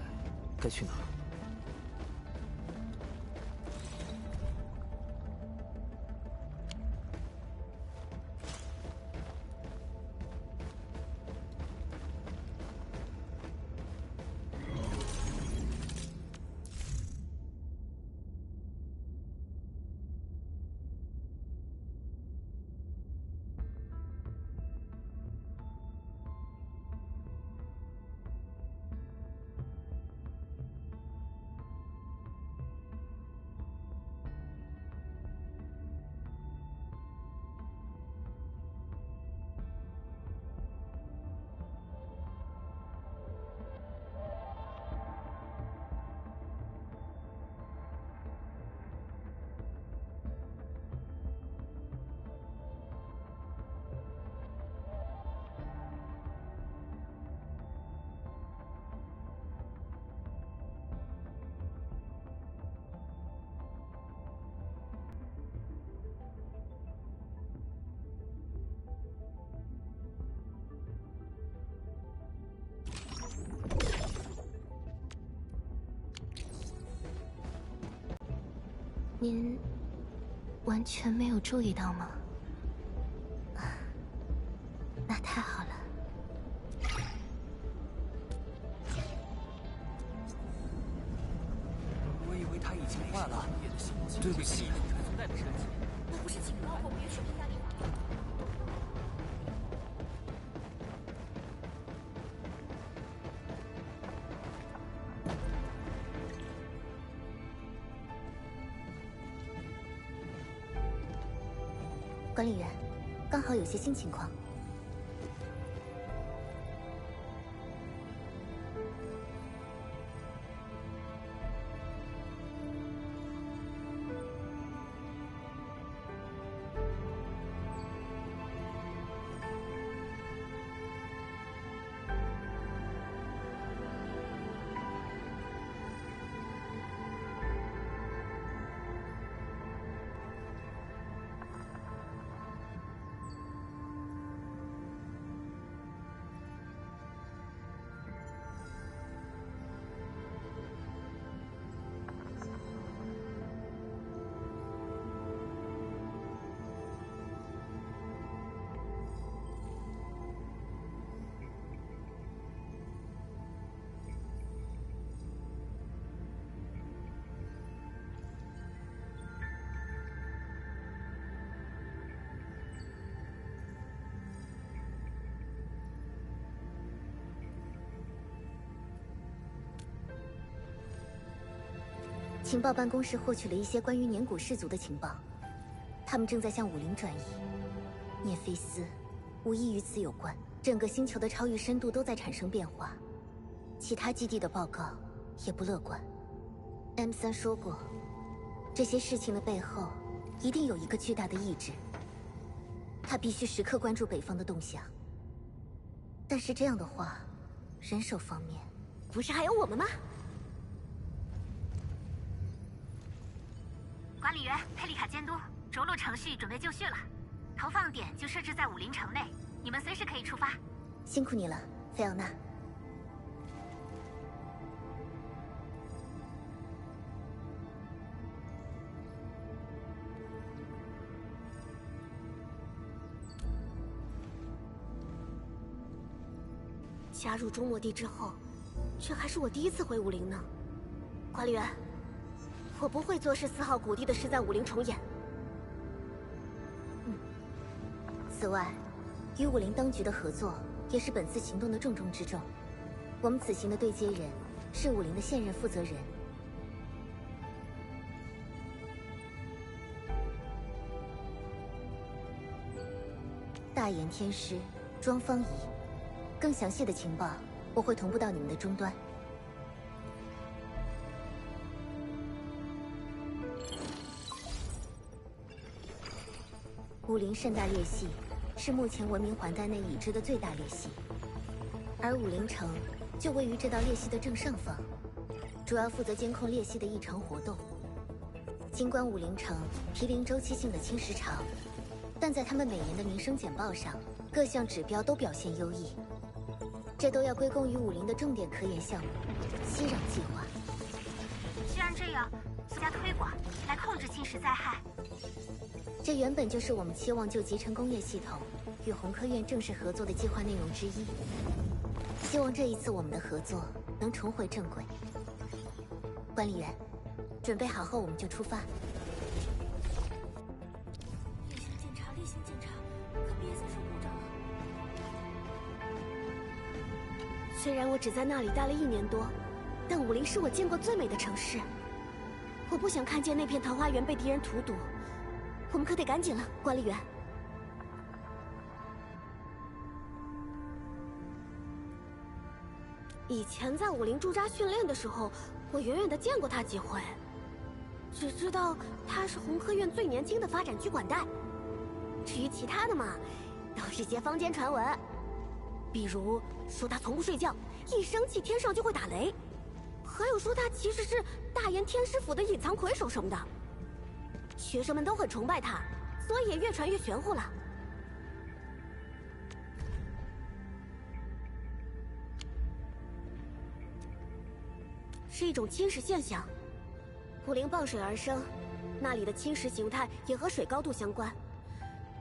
该去哪儿？您完全没有注意到吗？那太好了。我以为他已经换了，对不起。那不是警告过别去那家地方吗？管理员，刚好有些新情况。情报办公室获取了一些关于年古氏族的情报，他们正在向武林转移。涅菲斯无疑与此有关。整个星球的超域深度都在产生变化，其他基地的报告也不乐观。M3说过，这些事情的背后一定有一个巨大的意志，他必须时刻关注北方的动向。但是这样的话，人手方面，不是还有我们吗？管理员佩丽卡监督，着陆程序准备就绪了，投放点就设置在武林城内，你们随时可以出发。辛苦你了，菲奥娜。加入中末地之后，这还是我第一次回武林呢。管理员，我不会坐视4号谷地的事在武林重演。此外，与武林当局的合作也是本次行动的重中之重。我们此行的对接人是武林的现任负责人。大炎天师，庄方仪。更详细的情报我会同步到你们的终端。武林盛大裂隙是目前文明环带内已知的最大裂隙，而武林城就位于这道裂隙的正上方，主要负责监控裂隙的异常活动。尽管武林城毗邻周期性的青石潮，但在他们每年的民生简报上，各项指标都表现优异。这都要归功于武林的重点科研项目——熙壤计划。既然这样，加推广来控制侵蚀灾害。这原本就是我们期望就集成工业系统与红科院正式合作的计划内容之一。希望这一次我们的合作能重回正轨。管理员，准备好后我们就出发。例行检查，例行检查，可别再出故障了。虽然我只在那里待了1年多，但武林是我见过最美的城市。我不想看见那片桃花源被敌人荼毒。我们可得赶紧了，管理员。以前在武林驻扎训练的时候，我远远的见过他几回，只知道他是红科院最年轻的发展局管带。至于其他的嘛，都是些坊间传闻，比如说他从不睡觉，一生气天上就会打雷，还有说他其实是大炎天师府的隐藏魁首什么的。学生们都很崇拜他，所以也越传越玄乎了。是一种侵蚀现象，武陵傍水而生，那里的侵蚀形态也和水高度相关，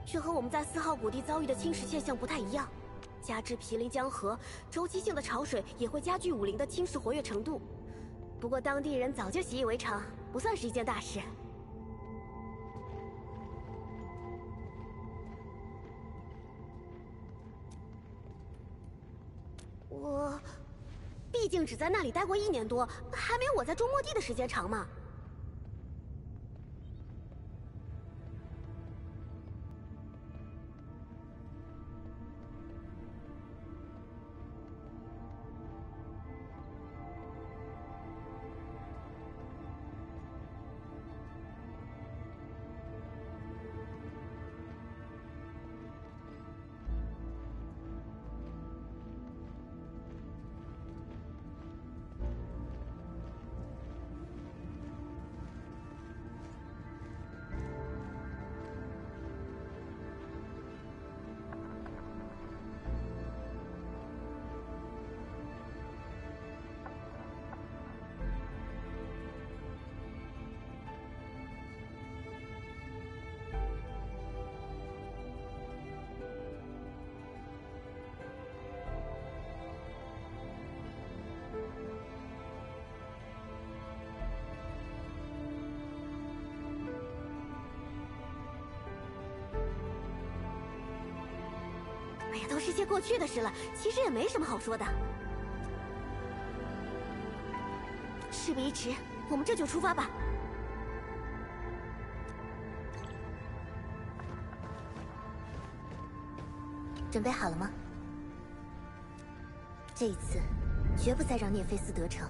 却和我们在4号谷地遭遇的侵蚀现象不太一样。加之毗邻江河，周期性的潮水也会加剧武陵的侵蚀活跃程度。不过当地人早就习以为常，不算是一件大事。我毕竟只在那里待过1年多，还没有我在中末地的时间长嘛。哎呀，都是些过去的事了，其实也没什么好说的。事不宜迟，我们这就出发吧。准备好了吗？这一次，绝不再让涅菲斯得逞。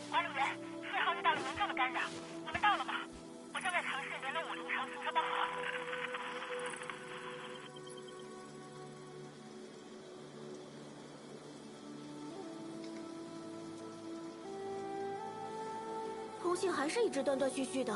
管理员，4号遇到了严重的干扰，你们到了吗？我正在尝试联络武林城形成包裹。通信还是一直断断续续的。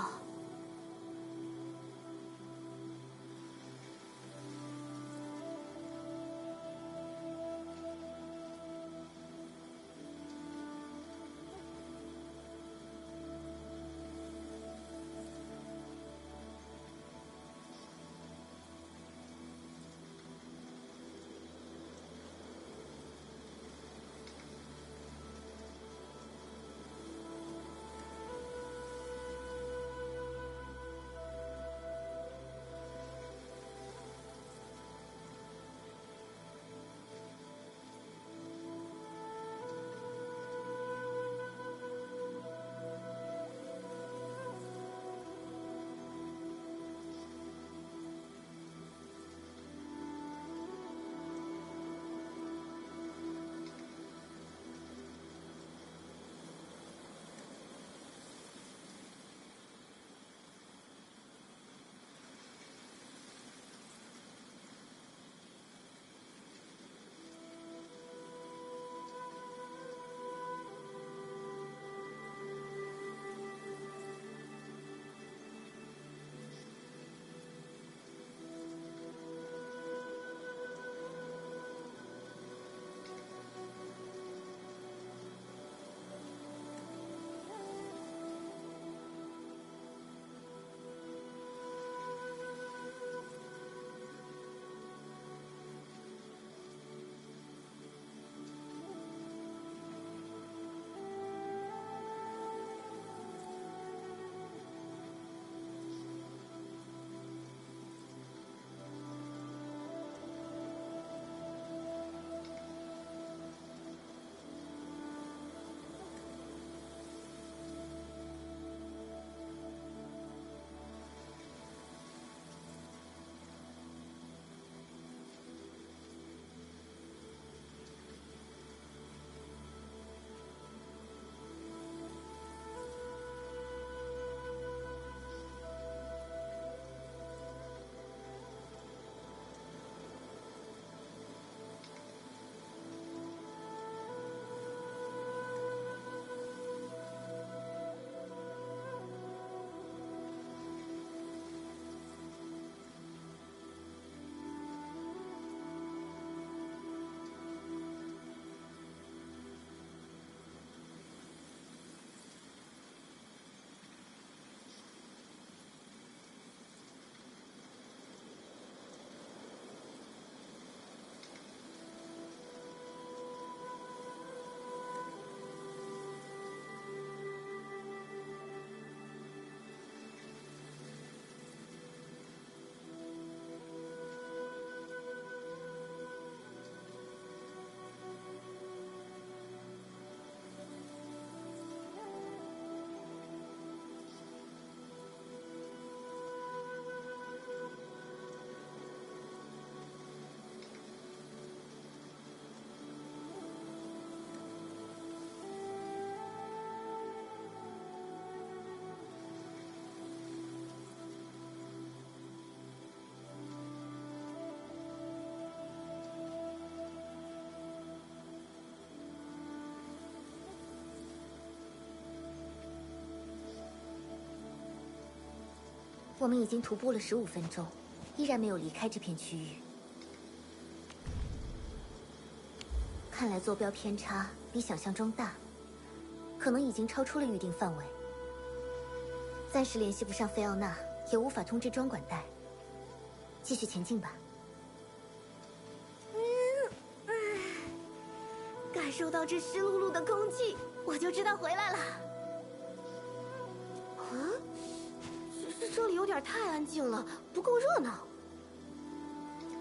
我们已经徒步了15分钟，依然没有离开这片区域。看来坐标偏差比想象中大，可能已经超出了预定范围。暂时联系不上菲奥娜，也无法通知专管带。继续前进吧。感受到这湿漉漉的空气，我就知道回来了。这里有点太安静了，不够热闹。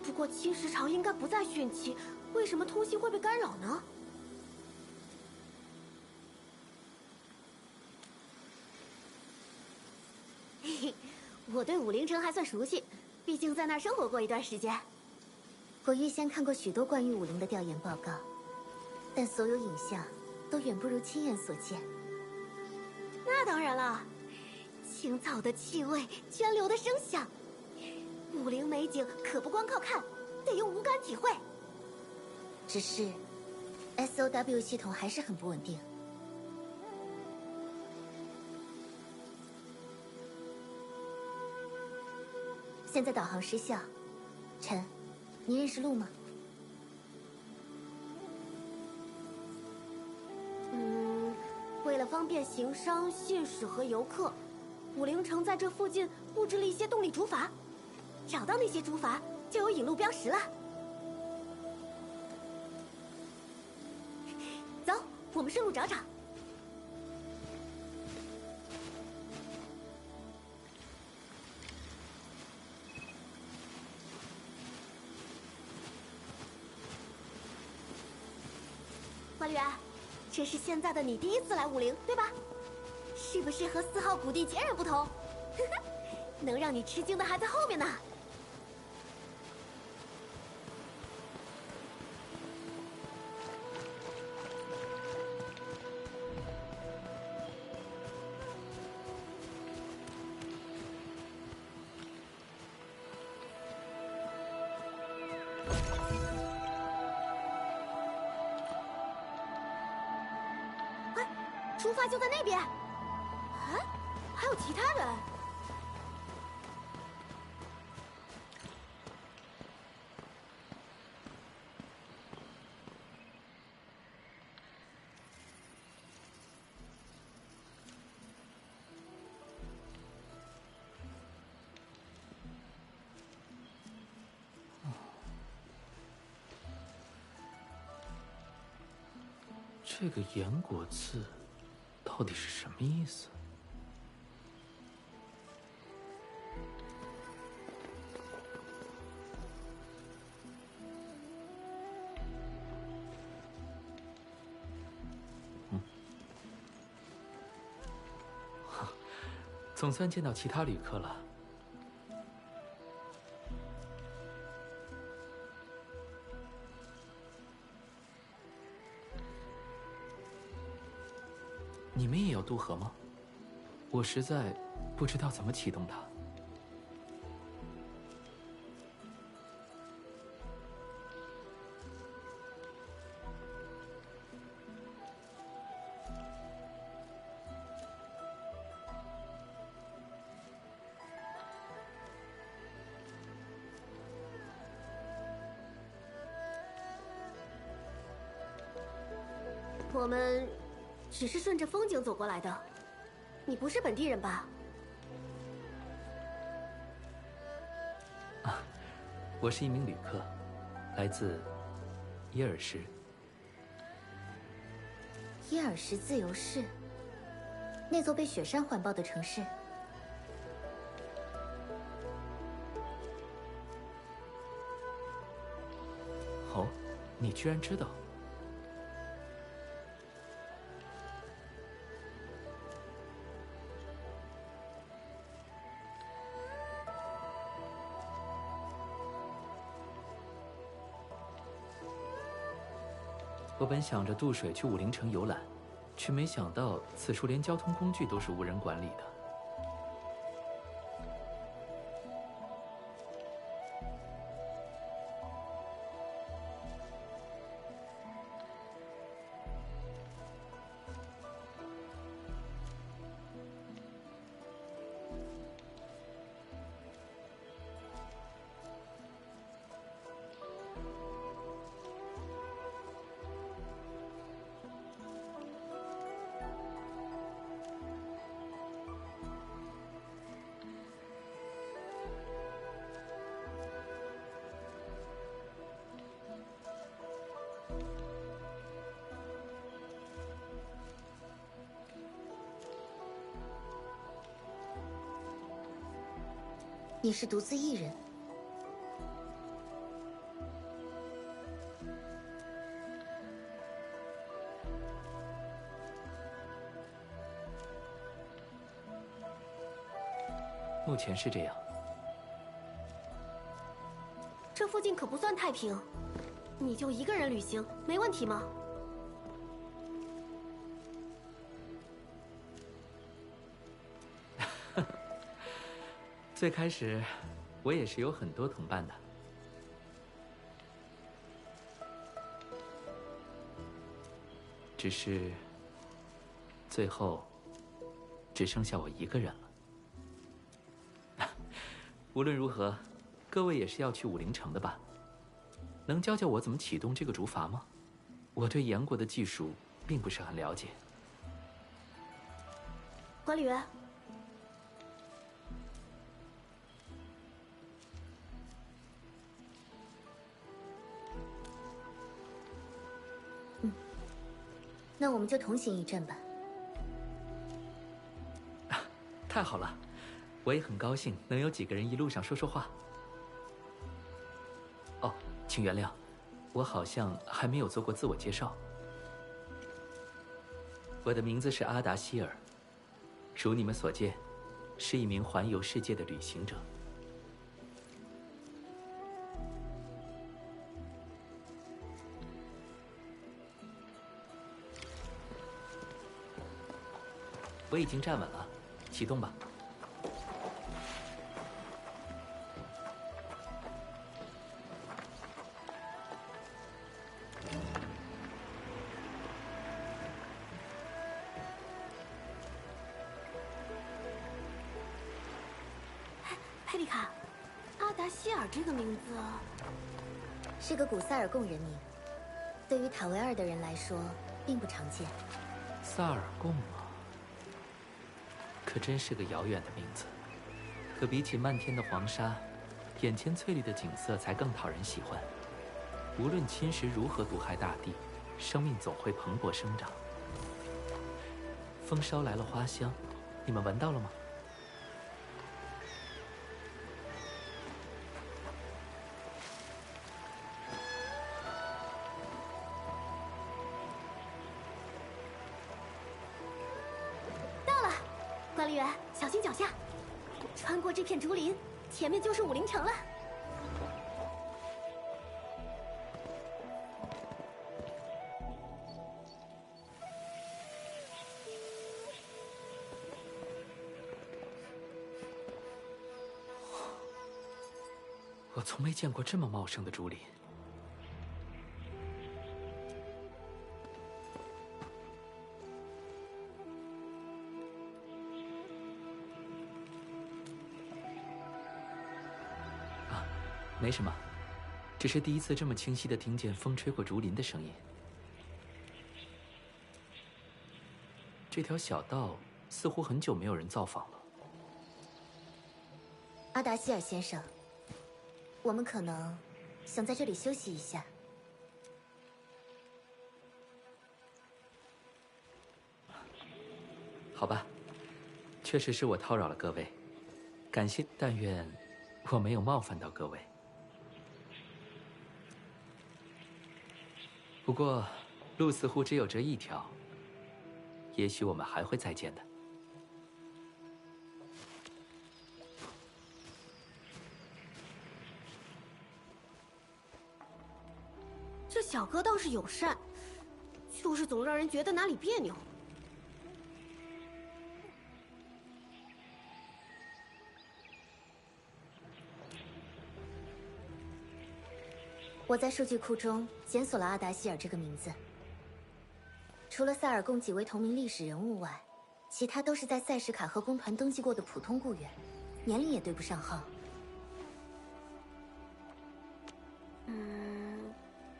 不过侵蚀潮应该不在汛期，为什么通信会被干扰呢？嘿嘿，我对武陵城还算熟悉，毕竟在那儿生活过一段时间。我预先看过许多关于武陵的调研报告，但所有影像都远不如亲眼所见。那当然了，青草的气味，涓流的声响，武陵美景可不光靠看，得用五感体会。只是 SOW 系统还是很不稳定。现在导航失效。陈，你认识路吗？为了方便行商、信使和游客，武陵城在这附近布置了一些动力竹筏。找到那些竹筏，就有引路标识了。走，我们顺路找找。管理员，这是现在的你第一次来武陵，对吧？是不是和4号谷地截然不同？能让你吃惊的还在后面呢。出发就在那边。啊，还有其他人。这个岩果字到底是什么意思？总算见到其他旅客了。你们也要渡河吗？我实在不知道怎么启动它。我们只是顺着风景走过来的，你不是本地人吧？啊，我是一名旅客，来自耶尔什。耶尔什自由市，那座被雪山环抱的城市。哦，你居然知道。我本想着渡水去武陵城游览，却没想到此处连交通工具都是无人管理的。你是独自一人？目前是这样。这附近可不算太平，你就一个人旅行，没问题吗？最开始，我也是有很多同伴的，只是最后只剩下我一个人了。无论如何，各位也是要去武陵城的吧？能教教我怎么启动这个竹筏吗？我对炎国的技术并不是很了解。管理员。那我们就同行一阵吧。太好了，我也很高兴能有几个人一路上说说话。哦，请原谅，我好像还没有做过自我介绍。我的名字是阿达希尔，如你们所见，是一名环游世界的旅行者。我已经站稳了，启动吧。佩丽卡，阿达希尔这个名字是个古塞尔贡人名，对于塔维尔的人来说并不常见。萨尔贡啊，可真是个遥远的名字。可比起漫天的黄沙，眼前翠绿的景色才更讨人喜欢。无论侵蚀如何毒害大地，生命总会蓬勃生长。风捎来了花香，你们闻到了吗？管理员，小心脚下！穿过这片竹林，前面就是武陵城了。我从没见过这么茂盛的竹林。没什么，只是第一次这么清晰地听见风吹过竹林的声音。这条小道似乎很久没有人造访了。阿达希尔先生，我们可能想在这里休息一下。好吧，确实是我叨扰了各位，感谢，但愿我没有冒犯到各位。不过，路似乎只有这一条，也许我们还会再见的。这小哥倒是友善，就是总让人觉得哪里别扭。我在数据库中检索了阿达希尔这个名字，除了塞尔贡几位同名历史人物外，其他都是在赛什卡和工团登记过的普通雇员，年龄也对不上号。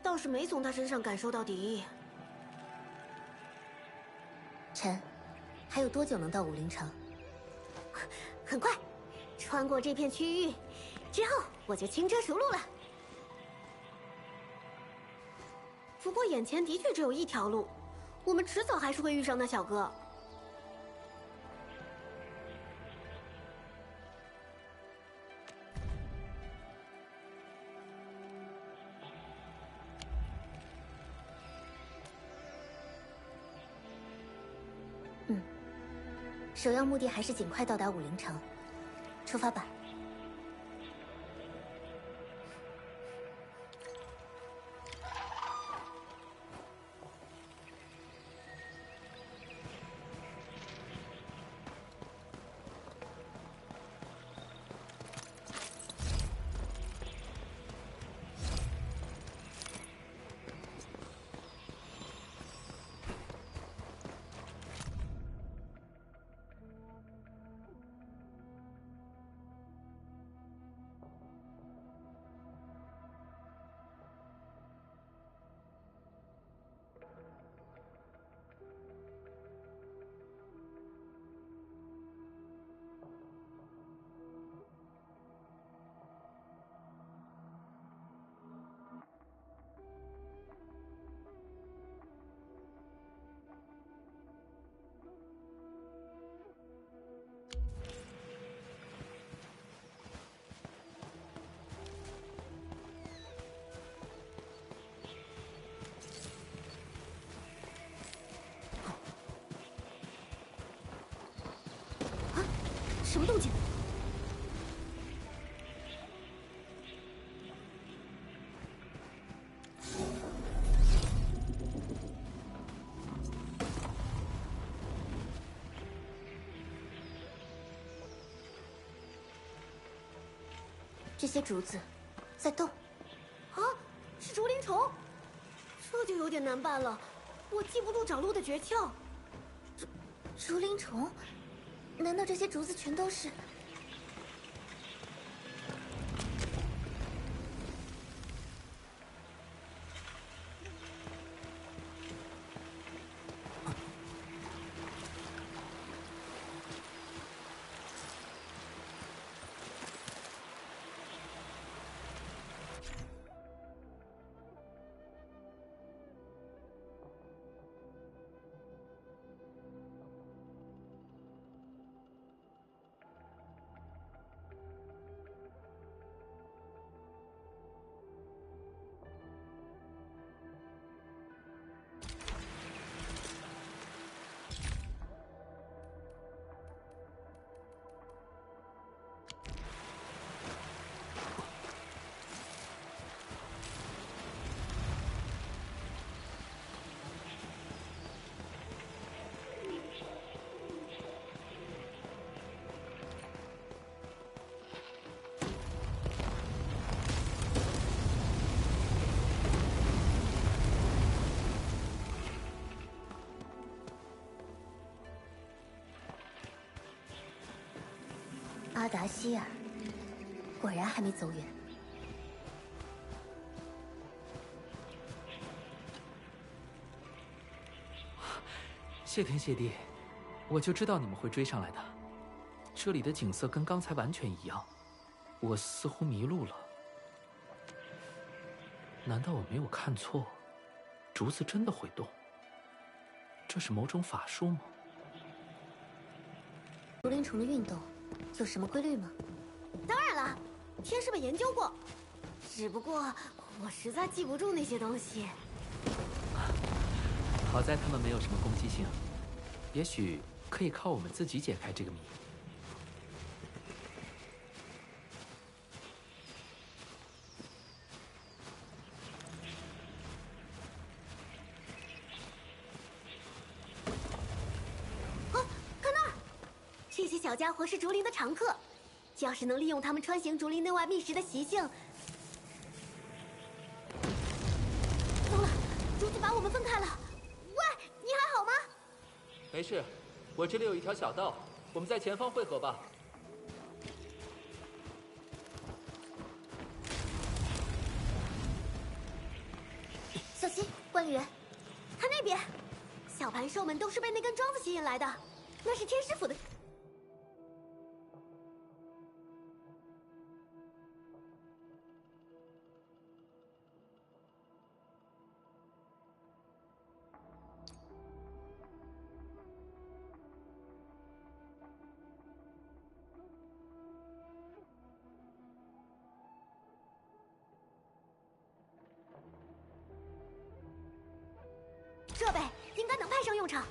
倒是没从他身上感受到敌意。臣，还有多久能到武陵城？很快，穿过这片区域之后，我就轻车熟路了。不过眼前的确只有一条路，我们迟早还是会遇上那小哥。首要目的还是尽快到达武陵城。出发吧。什么动静？这些竹子在动。啊，是竹林虫，这就有点难办了。我记不住长路的诀窍。竹林虫？难道这些竹子全都是？阿达希尔，果然还没走远。谢天谢地，我就知道你们会追上来的。这里的景色跟刚才完全一样，我似乎迷路了。难道我没有看错？竹子真的会动？这是某种法术吗？竹林虫的运动有什么规律吗？当然了，天师们研究过，只不过我实在记不住那些东西。好在他们没有什么攻击性，也许可以靠我们自己解开这个谜。啊，看那儿，这些小家伙是竹林的常客，要是能利用他们穿行竹林内外觅食的习性。糟了，竹子把我们分开了。喂，你还好吗？没事，我这里有一条小道，我们在前方汇合吧。小心，管理员！看那边，小盘兽们都是被那根桩子吸引来的，那是天师府的。设备应该能派上用场。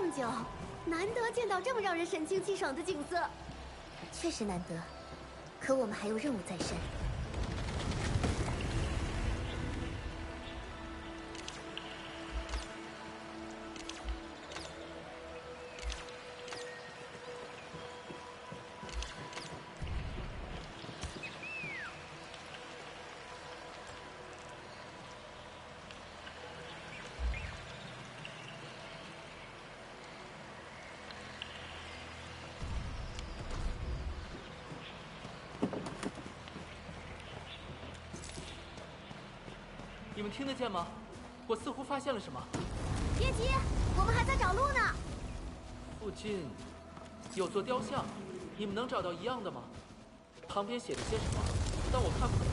这么久，难得见到这么让人神清气爽的景色。确实难得，可我们还有任务在身。你们听得见吗？我似乎发现了什么。别急，我们还在找路呢。附近有座雕像，你们能找到一样的吗？旁边写着些什么，但我看不懂。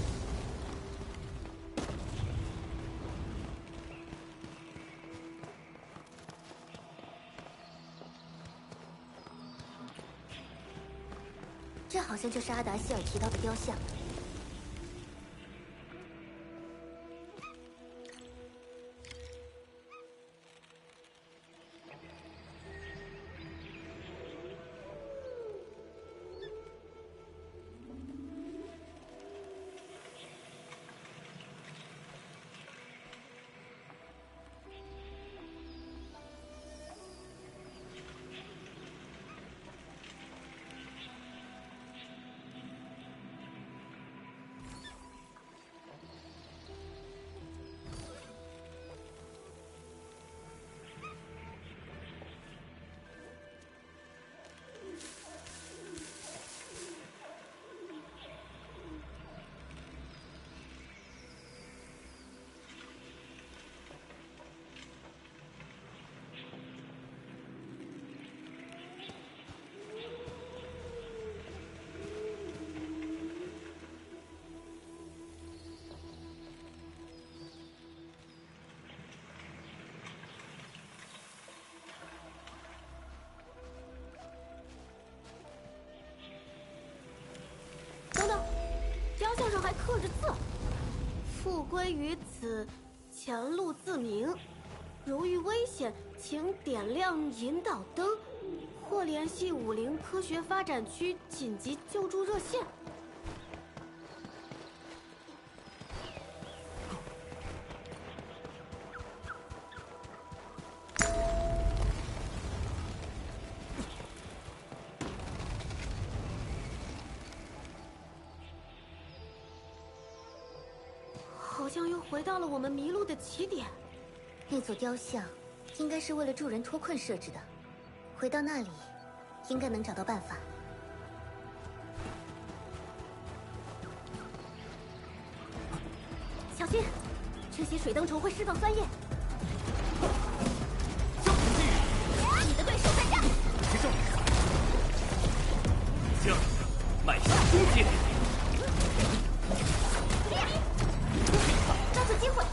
这好像就是阿达希尔提到的雕像。等等，雕像上还刻着字：“复归于此，前路自明。如遇危险，请点亮引导灯，或联系50科学发展区紧急救助热线。”好像又回到了我们迷路的起点。那座雕像应该是为了助人脱困设置的，回到那里，应该能找到办法。小心，这些水灯筹会释放酸液。你的对手在这。接受。将迈向终结。抓住机会。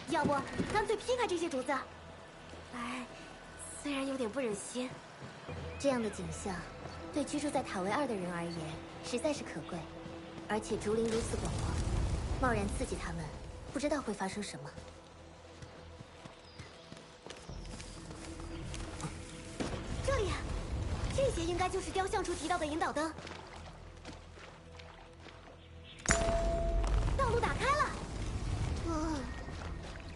要不干脆劈开这些竹子？哎，虽然有点不忍心。这样的景象，对居住在塔维2的人而言，实在是可贵。而且竹林如此广袤，贸然刺激他们，不知道会发生什么。这里，这些应该就是雕像处提到的引导灯。道路打开了。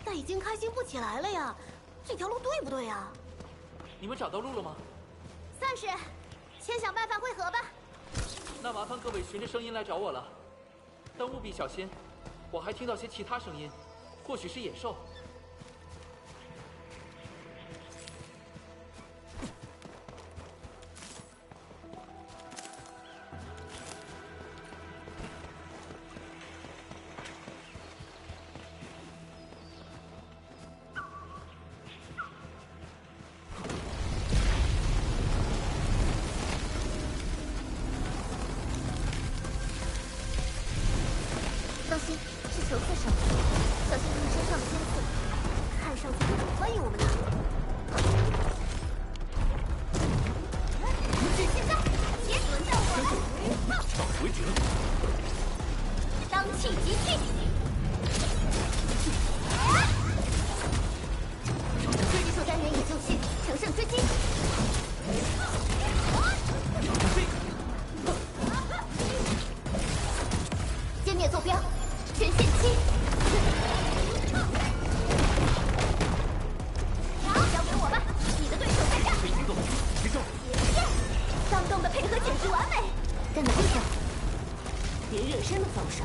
但已经开心不起来了呀，这条路对不对呀？你们找到路了吗？算是，先想办法汇合吧。那麻烦各位循着声音来找我了，但务必小心，我还听到些其他声音，或许是野兽。放心，是球刺伤的，小心他们身上的尖刺。上次可很欢迎我们呢。是现在，别轮到我了！到此为止。当气即气。追兽单元已就绪，乘胜追击。歼灭坐标，全线期。交给我吧，你的对手在这。行动，行动。刚动的配合简直完美，跟得很好。别热身了，放手。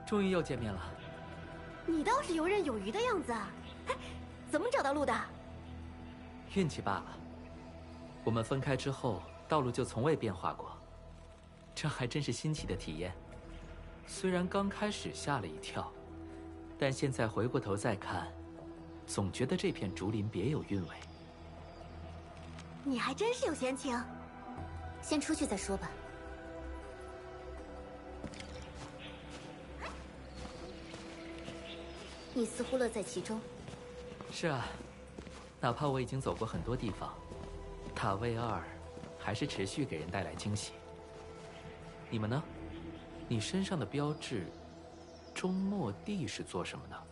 终于又见面了。你倒是游刃有余的样子。哎，怎么找到路的？运气罢了。我们分开之后，道路就从未变化过，这还真是新奇的体验。虽然刚开始吓了一跳，但现在回过头再看，总觉得这片竹林别有韵味。你还真是有闲情。先出去再说吧。你似乎乐在其中。是啊，哪怕我已经走过很多地方，塔卫二还是持续给人带来惊喜。你们呢？你身上的标志“中末地”是做什么的？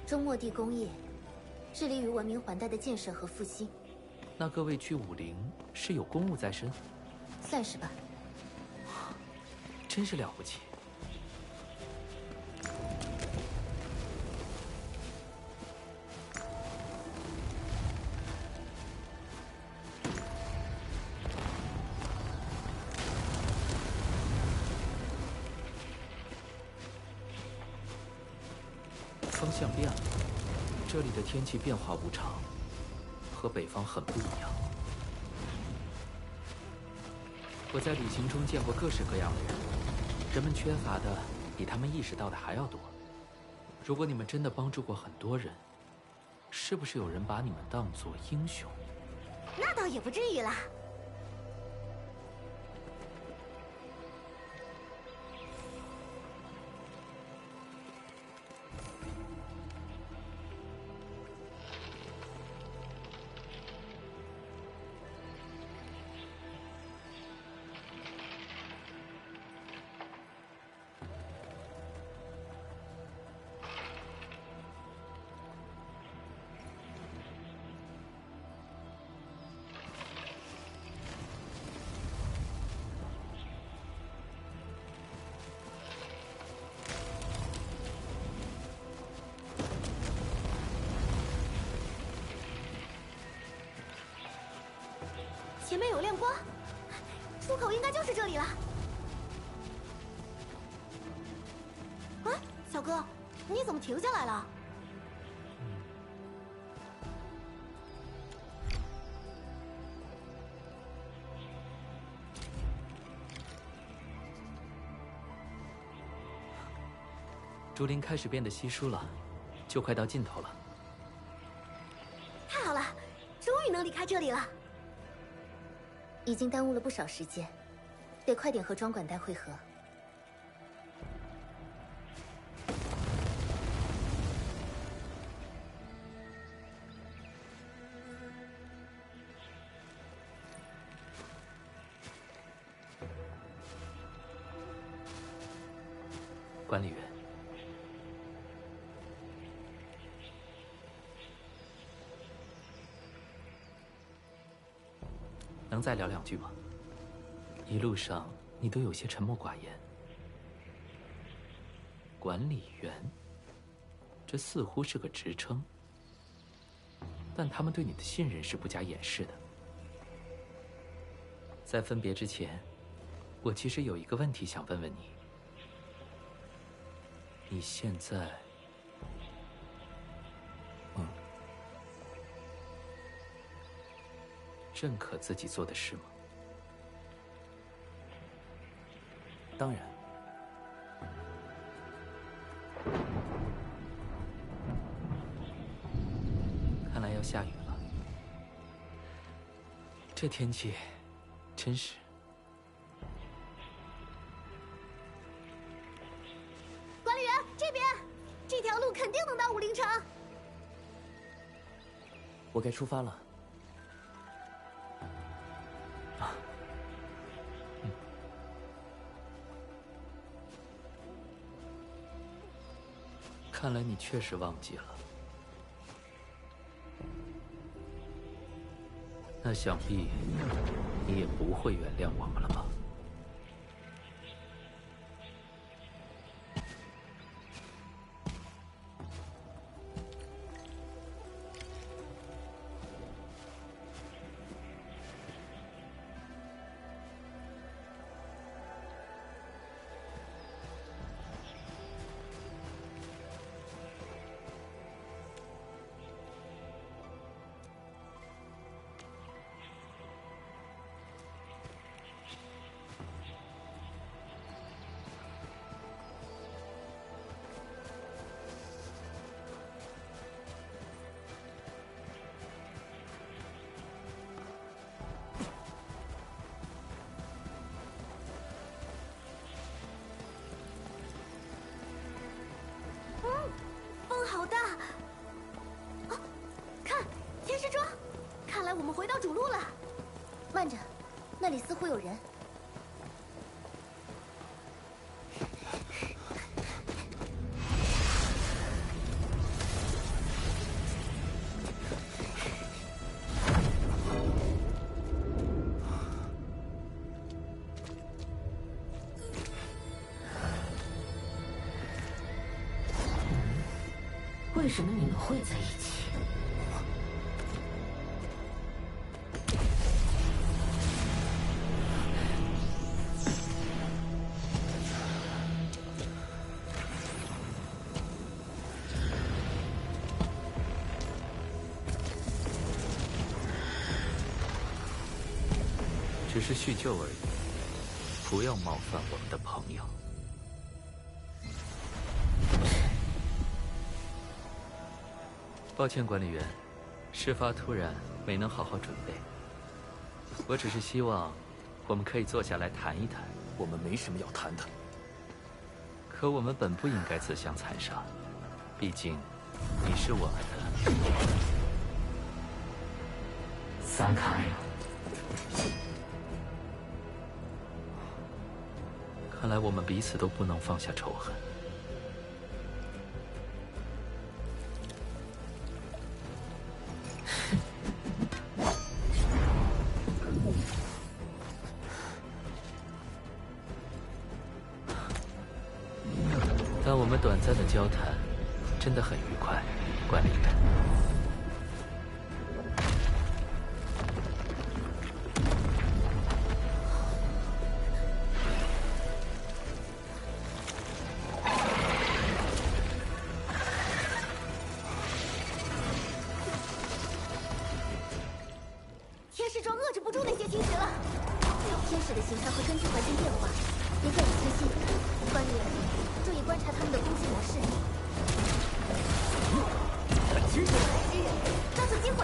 中末地工业致力于文明环带的建设和复兴。那各位去武陵是有公务在身？算是吧。真是了不起。方向变了，这里的天气变化无常，和北方很不一样。我在旅行中见过各式各样的人，人们缺乏的比他们意识到的还要多。如果你们真的帮助过很多人，是不是有人把你们当作英雄？那倒也不至于啦。前面有亮光，出口应该就是这里了。啊，小哥，你怎么停下来了？竹林开始变得稀疏了，就快到尽头了。太好了，终于能离开这里了。已经耽误了不少时间，得快点和庄管带会合。管理员，能再聊2句吗？一路上你都有些沉默寡言。管理员，这似乎是个职称，但他们对你的信任是不加掩饰的。在分别之前，我其实有一个问题想问问你：你现在，认可自己做的事吗？当然。看来要下雨了，这天气真是……管理员，这边，这条路肯定能到武陵城。我该出发了。看来你确实忘记了。那想必你也不会原谅我们了吧？风好大！啊，看，天师庄，看来我们回到主路了。慢着，那里似乎有人。为什么你们会在一起？只是叙旧而已，不要冒犯我们的朋友。抱歉，管理员，事发突然，没能好好准备。我只是希望，我们可以坐下来谈一谈。我们没什么要谈的。可我们本不应该自相残杀，毕竟，你是我们的三卡尔。看来我们彼此都不能放下仇恨。但我们短暂的交谈真的很愉快，管理员。天使庄遏制不住那些侵蚀了。天使的形态会根据环境变化，别掉以轻心。管理员，注意观察他们的攻击模式。很清楚。抓住机会。